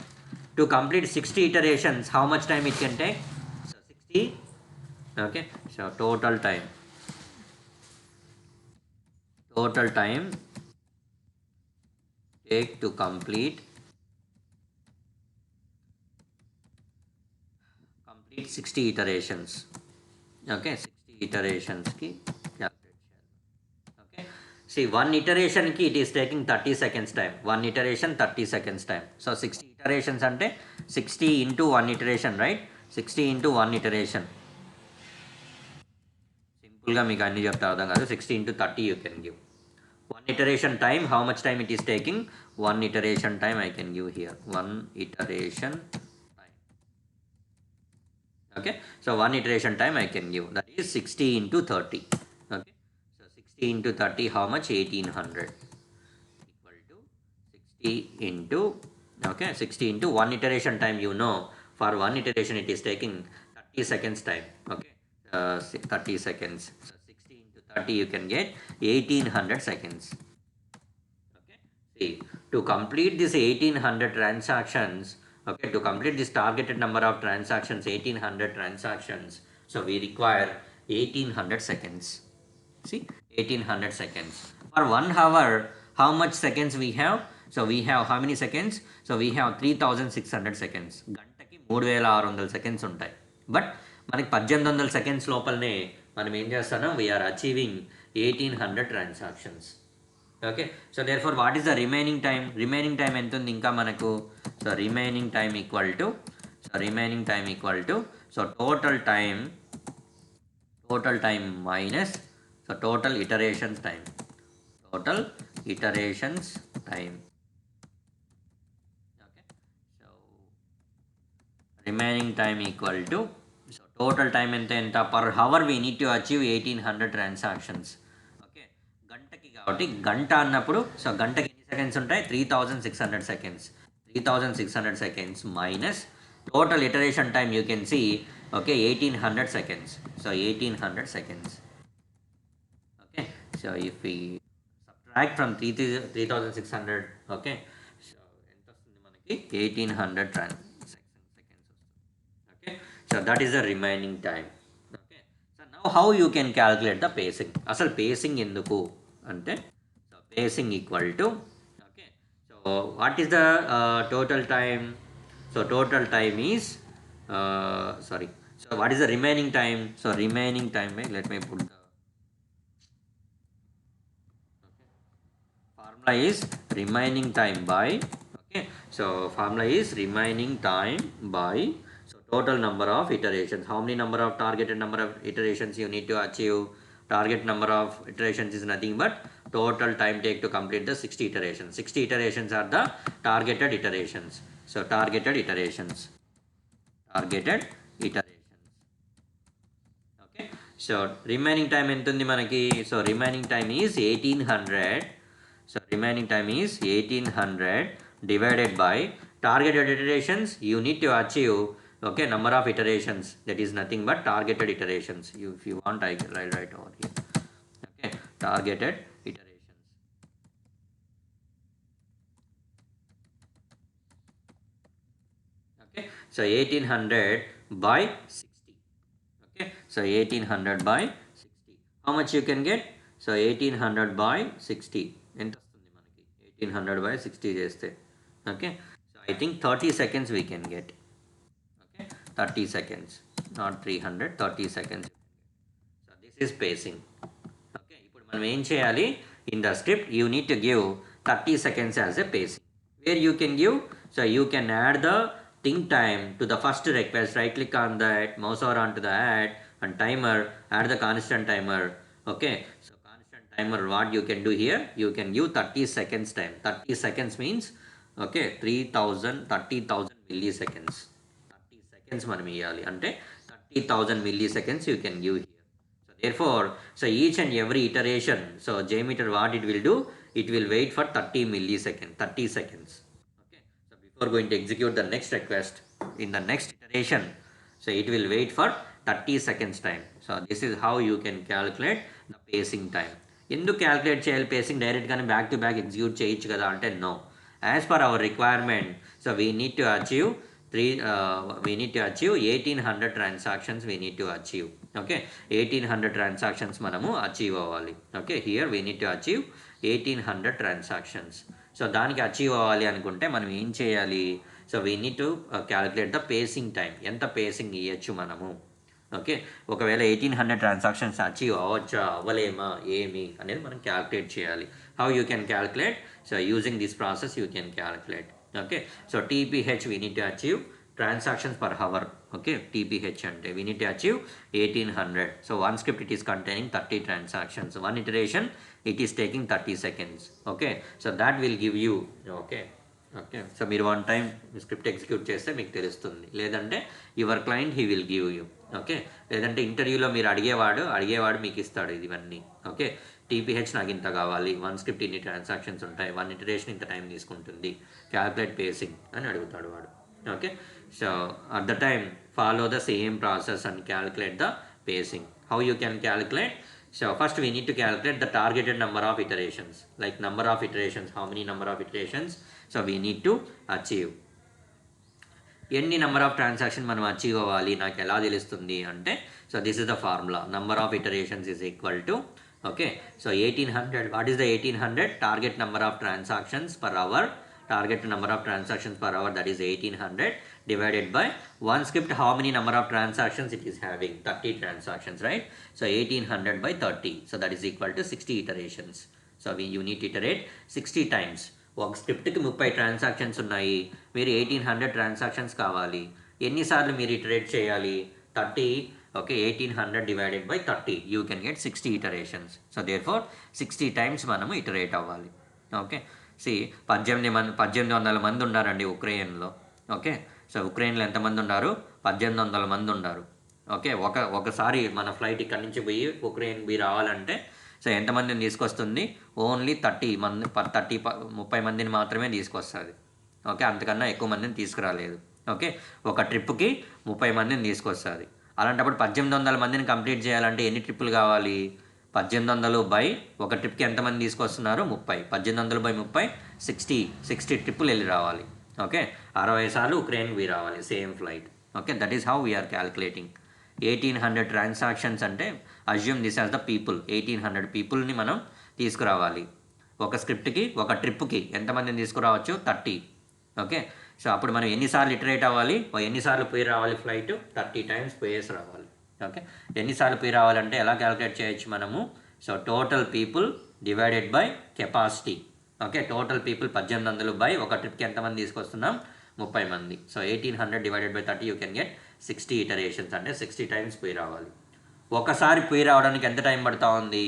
To complete 60 iterations, how much time it can take? So 60. Okay. So total time take to complete 60 iterations. Okay, 60 iterations ki calculate cheyali. Okay, see one iteration ki it is taking 30 seconds time. One iteration 30 seconds time. So 60 iterations ante 60 into one iteration, right? 60 into one iteration. Simple ga meeku anni chepta ardham kaadu. 60 into 30 you can give. One iteration time, how much time it is taking? One iteration time I can give here. One iteration. Okay, so one iteration time I can give, that is 60 into 30. Okay, so 60 into 30, how much? 1800 equal to 60 into, okay, 60 into one iteration time. You know, for one iteration it is taking 30 seconds time. Okay, 30 seconds. So 60 into 30, you can get 1800 seconds. Okay, see, to complete this 1800 transactions, okay, to complete this targeted number of transactions, 1800 transactions, so we require 1800 seconds. See, 1800 seconds. For 1 hour, how much seconds we have? So we have how many seconds? So we have 3600 seconds. గంటకి 3600 seconds ఉంటాయి. But మనకి 1800 seconds లోపలనే మనం ఏం చేస్తున్నాం? We are achieving 1800 transactions. Okay. So therefore what is the remaining time? Remaining time ఎంత ఉంది ఇంకా మనకు? So remaining time equal to, so total time minus, so total iterations time. Okay. So remaining time equal to, so total time ఎంత? Per hour we need to achieve 1800 transactions. కాబట్టి గంట అన్నప్పుడు, సో గంటకి ఎన్ని సెకండ్స్ ఉంటాయి? 3600 seconds. 3600 seconds minus total iteration time you can see, okay, 1800 seconds. So 1800 seconds. Okay. So if we subtract from 3600, okay, so ఎంత వస్తుంది మనకి? 1800 సెకండ్స్ వస్తుంది. So that is the remaining time. Okay. So now how you can calculate the pacing? Asal pacing enduku ante, so pacing equal to, okay. So what is the total time? So total time is sorry. So what is the remaining time? So remaining time, let me put the formula is remaining time by, okay, so formula is remaining time by, so total number of iterations. How many number of targeted number of iterations you need to achieve? Target number of iterations is nothing but total time take to complete the 60 iterations. 60 iterations are the targeted iterations. So targeted iterations, okay. So remaining time ఎంత ఉంది మనకి? So remaining time is 1800. So remaining time is 1800 divided by targeted iterations. You need to achieve, okay, number of iterations, that is nothing but targeted iterations. If you want, I will write over here. Okay, targeted iterations. Okay, so 1800 by 60. Okay, so 1800 by 60. How much you can get? So 1800 by 60. ఎంత వస్తుంది మనకి 1800 by 60 చేస్తే? Okay, so I think 30 seconds we can get. Okay, 30 seconds, not 300, 30 seconds. So this is pacing. Okay, ఇప్పుడు మనం ఏం చేయాలి? In the script you need to give 30 seconds as a pacing. Where you can give, so you can add the think time to the first request. Right click on that, mouse over onto the add and timer, add the constant timer. Okay, so constant timer, what you can do here, you can give 30 seconds time. 30 seconds means, okay, 30,000 milliseconds. 30 seconds మనం ఇవ్వాలి అంటే 30,000 milliseconds you can give here. So therefore, so each and every iteration, so JMeter what it will do, it will wait for 30 milliseconds, 30 seconds. Okay, so before going to execute the next request in the next iteration, so it will wait for 30 seconds time. So this is how you can calculate the pacing time. ఎందుకు calculate చేయాలి pacing? డైరెక్ట్గానే back to back execute చేయొచ్చు కదా అంటే no. As per hour requirement, so we need to achieve we need to achieve 1800 transactions we need to achieve. Okay, 1800 transactions మనము achieve అవ్వాలి. Okay, here we need to achieve 1800 transactions. So దానికి achieve అవ్వాలి అనుకుంటే మనం ఏం చేయాలి? So we need to calculate the pacing time. ఎంత facing ఇవ్వచ్చు మనము? ఓకే, ఒకవేళ 1800 ట్రాన్సాక్షన్స్ అచీవ్ అవ్వచ్చా అవ్వలేమా ఏమి అనేది మనం క్యాల్కులేట్ చేయాలి. How you can calculate? So using this process you can calculate. Okay, so TPH we need to achieve transactions per hour. Okay, TPH ante we need to achieve 1800. So one script it is containing 30 transactions. One iteration it is taking 30 seconds. Okay, so that will give you, okay, so మీరు one time script execute చేస్తే మీకు తెలుస్తుంది. లేదంటే your client he will give you. Okay, లేదంటే ఇంటర్వ్యూలో మీరు అడిగేవాడు మీకు ఇస్తాడు ఇవన్నీ. ఓకే, టీపీహెచ్ నాకు ఇంత కావాలి, వన్ స్క్రిప్ట్ ఇన్ని ట్రాన్సాక్షన్స్ ఉంటాయి, వన్ ఇటరేషన్ ఇంత టైం తీసుకుంటుంది, క్యాల్కులేట్ పేసింగ్ అని అడుగుతాడు వాడు. Okay, so at the time follow the same process and calculate the pacing. How you can calculate? So first we need to calculate the targeted number of iterations. Like number of iterations, how many number of iterations? So we need to achieve. ఎన్ని number of transaction మనం achieve అవ్వాలి నాకు ఎలా తెలుస్తుంది అంటే, so this is the formula. Number of iterations is equal to, okay, so 1800. What is the 1800? Target number of transactions per hour. Target number of transactions per hour, that is 1800 divided by one script. How many number of transactions it is having? 30 transactions, right? So 1800 by 30, so that is equal to 60 iterations. So you need to iterate 60 times. ఒక స్క్రిప్ట్కి 30 transactions ఉన్నాయి, మీరు 1800 transactions కావాలి. ఎన్నిసార్లు మీరు iterate చేయాలి? 30. Okay, 1800 divided by 30, you can get 60 iterations. So therefore 60 times మనము iterate అవ్వాలి. Okay, 1800 మంది ఉన్నారండి ఉక్రెయిన్లో. ఓకే, సో ఉక్రెయిన్లో ఎంతమంది ఉన్నారు? 1800 మంది ఉన్నారు. ఓకే, ఒకసారి మన ఫ్లైట్ ఇక్కడి నుంచి పోయి ఉక్రెయిన్ పోయి రావాలంటే సో ఎంతమందిని తీసుకొస్తుంది? ఓన్లీ 30 మందిని మాత్రమే తీసుకొస్తుంది. ఓకే, అంతకన్నా ఎక్కువ మందిని తీసుకురాలేదు. ఓకే, ఒక ట్రిప్కి 30 మందిని తీసుకొస్తుంది. అలాంటప్పుడు 1800 మందిని కంప్లీట్ చేయాలంటే ఎన్ని ట్రిప్పులు కావాలి? 1800 బై ఒక ట్రిప్కి ఎంతమంది తీసుకొస్తున్నారు? 30. 1800 బై 30, 60 ట్రిప్పులు వెళ్ళి రావాలి. ఓకే, 60 సార్లు ఉక్రెయిన్కి పోయి రావాలి same flight. Okay, that is how we are calculating. 1800 transactions అంటే assume this as the people. 1800 పీపుల్ని మనం తీసుకురావాలి. ఒక స్క్రిప్ట్కి ఒక ట్రిప్కి ఎంతమందిని తీసుకురావచ్చు? 30. ఓకే, సో అప్పుడు మనం ఎన్నిసార్లు ఇటరేట్ అవ్వాలి, ఎన్నిసార్లు పోయి రావాలి ఫ్లైట్? 30 టైమ్స్ పోయేసి రావాలి. ఓకే, ఎన్నిసార్లు పోయి రావాలంటే ఎలా క్యాలిక్యులేట్ చేయొచ్చు మనము? So total people divided by capacity. Okay, total people 1800 by ఒక ట్రిప్కి ఎంతమంది తీసుకొస్తున్నాం? 30 మంది. So 1800 divided by 30 you can get 60 iterations, అంటే 60 టైమ్స్ పోయి రావాలి. ఒకసారి పోయి రావడానికి ఎంత టైం పడుతూ ఉంది?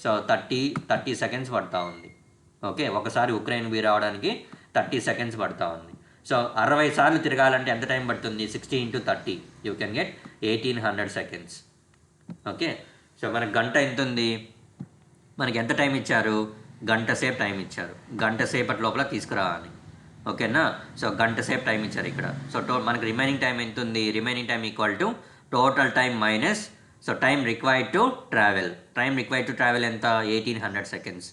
సో 30 సెకండ్స్ పడుతూ ఉంది. ఓకే, ఒకసారి ఉక్రెయిన్ పోయి రావడానికి 30 సెకండ్స్ పడుతూ ఉంది. సో 60 సార్లు తిరగాలంటే ఎంత టైం పడుతుంది? 60 × 30 you can get 1800 seconds. Okay, so మనకు గంట ఎంత ఉంది? మనకి ఎంత టైం ఇచ్చారు? గంట సేపు టైం ఇచ్చారు. గంట సేపటి లోపల తీసుకురావాలి. ఓకేనా, సో గంట సేపు టైం ఇచ్చారు ఇక్కడ. సో మనకి రిమైనింగ్ టైం ఎంత ఉంది? Remaining time equal to total time minus so time required to travel. Time required to travel ఎంత? 1800 సెకండ్స్.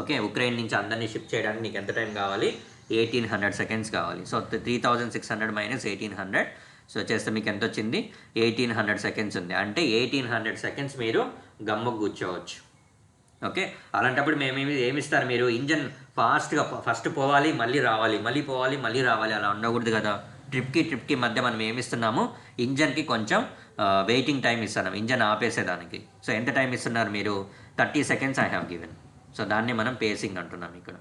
ఓకే, ఉక్రెయిన్ నుంచి అందరినీ షిప్ చేయడానికి నీకు ఎంత టైం కావాలి? 1800 సెకండ్స్ కావాలి. సో 3600 మైనస్ 1800, సో చేస్తే మీకు ఎంత వచ్చింది? 1800 సెకండ్స్ ఉంది. అంటే 1800 సెకండ్స్ మీరు గమ్ముకు కూర్చోవచ్చు. ఓకే, అలాంటప్పుడు ఏమిస్తారు మీరు? ఇంజన్ ఫాస్ట్గా ఫస్ట్ పోవాలి, మళ్ళీ రావాలి, మళ్ళీ పోవాలి, మళ్ళీ రావాలి, అలా ఉండకూడదు కదా. ట్రిప్కి మధ్య మనం ఏమిస్తున్నాము? ఇంజన్కి కొంచెం వెయిటింగ్ టైం ఇస్తున్నాం, ఇంజన్ ఆపేసేదానికి. సో ఎంత టైం ఇస్తున్నారు మీరు? 30 seconds I have given. So దాన్ని మనం పేసింగ్ అంటున్నాం ఇక్కడ.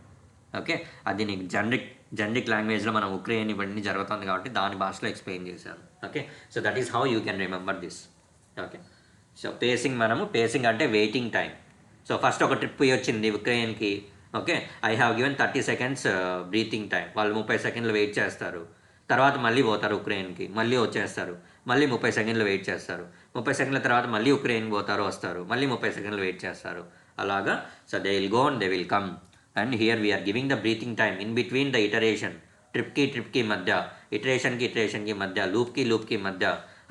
ఓకే, అది నీకు జనరిక్ లాంగ్వేజ్లో మనం ఉక్రెయిన్ ఇవన్నీ జరుగుతుంది కాబట్టి దాని భాషలో ఎక్స్ప్లెయిన్ చేశాను. Okay, so that is how you can remember this. Okay, so pacing అంటే వెయిటింగ్ టైం. సో ఫస్ట్ ఒక ట్రిప్ పోయి వచ్చింది ఉక్రెయిన్కి. Okay, I have given 30 seconds breathing time. వాళ్ళు 30 సెకండ్లు వెయిట్ చేస్తారు. తర్వాత మళ్ళీ పోతారు ఉక్రెయిన్కి, మళ్ళీ వచ్చేస్తారు, మళ్ళీ 30 సెకండ్లు వెయిట్ చేస్తారు. 30 సెకండ్ల తర్వాత మళ్ళీ ఉక్రెయిన్కి పోతారు, వస్తారు, మళ్ళీ 30 సెకండ్లు వెయిట్ చేస్తారు. అలాగా, so they will go and they will come. And here we're giving the breathing time in between the iteration. ట్రిప్కి మధ్య, ఇటరేషన్కి మధ్య, లూప్కి మధ్య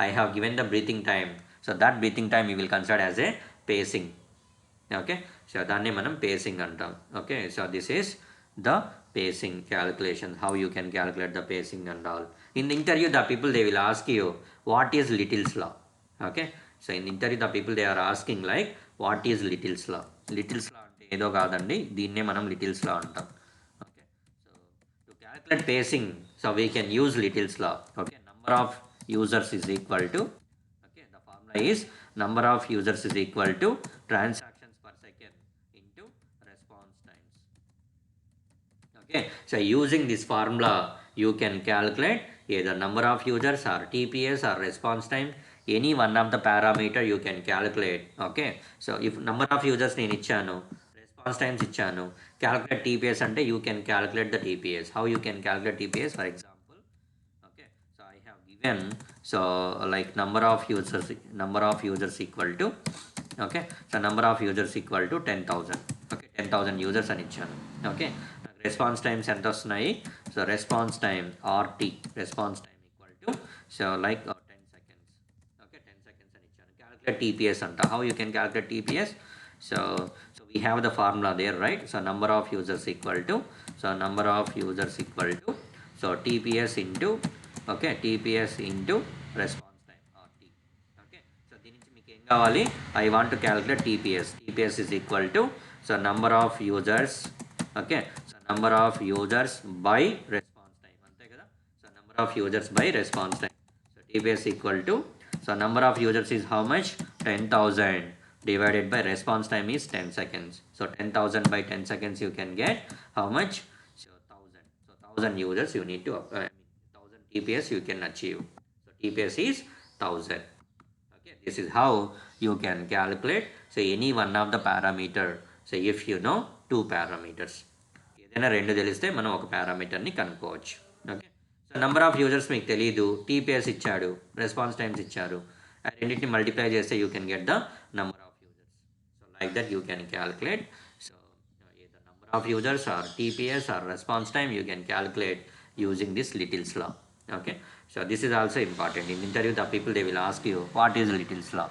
I have given the breathing time. So that breathing time you will consider as a pacing. Okay, so దాన్ని మనం pacing అంటాం. Okay, so this is the pacing calculation, how you can calculate the pacing and all. In the interview the people they will ask you what is Little's law. Okay, so in the interview the people they are asking like what is Little's law. Little's law అంటే ఏదో కాదండి, దీన్నే మనం Little's law అంటాం. Okay, so to calculate pacing, so we can use Little's law. Okay, number of users is equal to, okay, the formula is number of users is equal to transactions per second into response times. Okay, so using this formula you can calculate either number of users or TPS or response time, any one of the parameter you can calculate. Okay, so if number of users నేను ఇచ్చాను, response times ఇచ్చాను, calculate TPS అంటే you can calculate the TPS. How you can calculate TPS? For example, okay, so I have given, so like number of users equal to, okay, so number of users equal to 10,000. Okay, 10,000 users అని ఇచ్చాను. Okay, response times ఎంత వస్తున్నాయి? So response time RT, response time equal to, so like 10 seconds. Okay, 10 seconds అని ఇచ్చాను. Calculate TPS అంట. How you can calculate TPS? So we have the formula there, right? So number of users equal to, so TPS into, okay, TPS into response time RT. Okay, so దీని నుంచి మీకు ఏం కావాలి? I want to calculate TPS is equal to, so number of users, okay, so number of users by response time, అంతే కదా. So number of users by response time. So TPS equal to, so number of users is how much? 10,000 divided by response time is 10 seconds. So 10,000 by 10 seconds you can get how much? So 1,000. So 1,000 users you need to 1,000 TPS you can achieve. So TPS is 1,000. Okay, this is how you can calculate. So any one of the parameter. So if you know two parameters, ఏదైనా రెండు తెలిస్తే మనం ఒక పారామీటర్ని కనుక్కోవచ్చు. Okay, so number of users మీకు తెలియదు, TPS ఇచ్చాడు, response times ఇచ్చారు, ఆ రెండింటిని మల్టిప్లై చేస్తే you can get the number of users. So like that you can calculate. So either number of users or TPS or response time you can calculate using this Little's law. Okay, so this is also important. In interview the people they will ask you what is Little's law.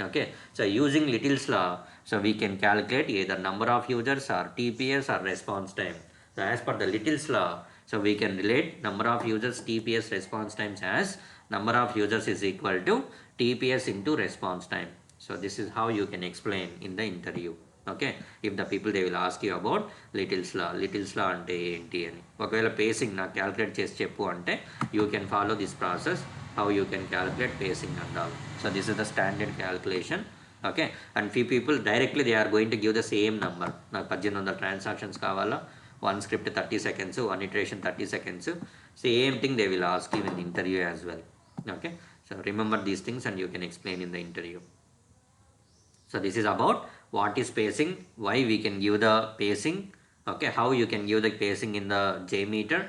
Okay, so using Little's law, so we can calculate either number of users or TPS or response time. So as per the Little's law, so we can relate number of users, TPS, response times as number of users is equal to TPS into response time. So this is how you can explain in the interview. Okay, if the people they will ask you about Little's law అంటే ఏంటి అని, ఒకవేళ facing నాకు calculate చేసి చెప్పు అంటే you can follow this process, how you can calculate facing and all. So this is the standard calculation. Okay, and few people directly they are going to give the same number. నాకు 1800 transactions కావాలా, one script 30 seconds, one iteration 30 seconds, same thing they will ask you in the interview as well. Okay, so remember these things and you can explain in the interview. So this is about what is pacing, why we can give the pacing, okay, how you can give the pacing in the JMeter,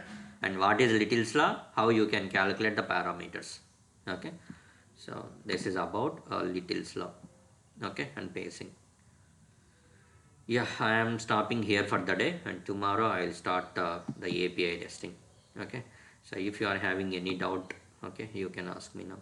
and what is Little's law, how you can calculate the parameters. Okay, so this is about Little's law, okay, and pacing. Yeah, I am stopping here for the day, and tomorrow I will start the API testing. Okay, so if you are having any doubt, okay, you can ask me now.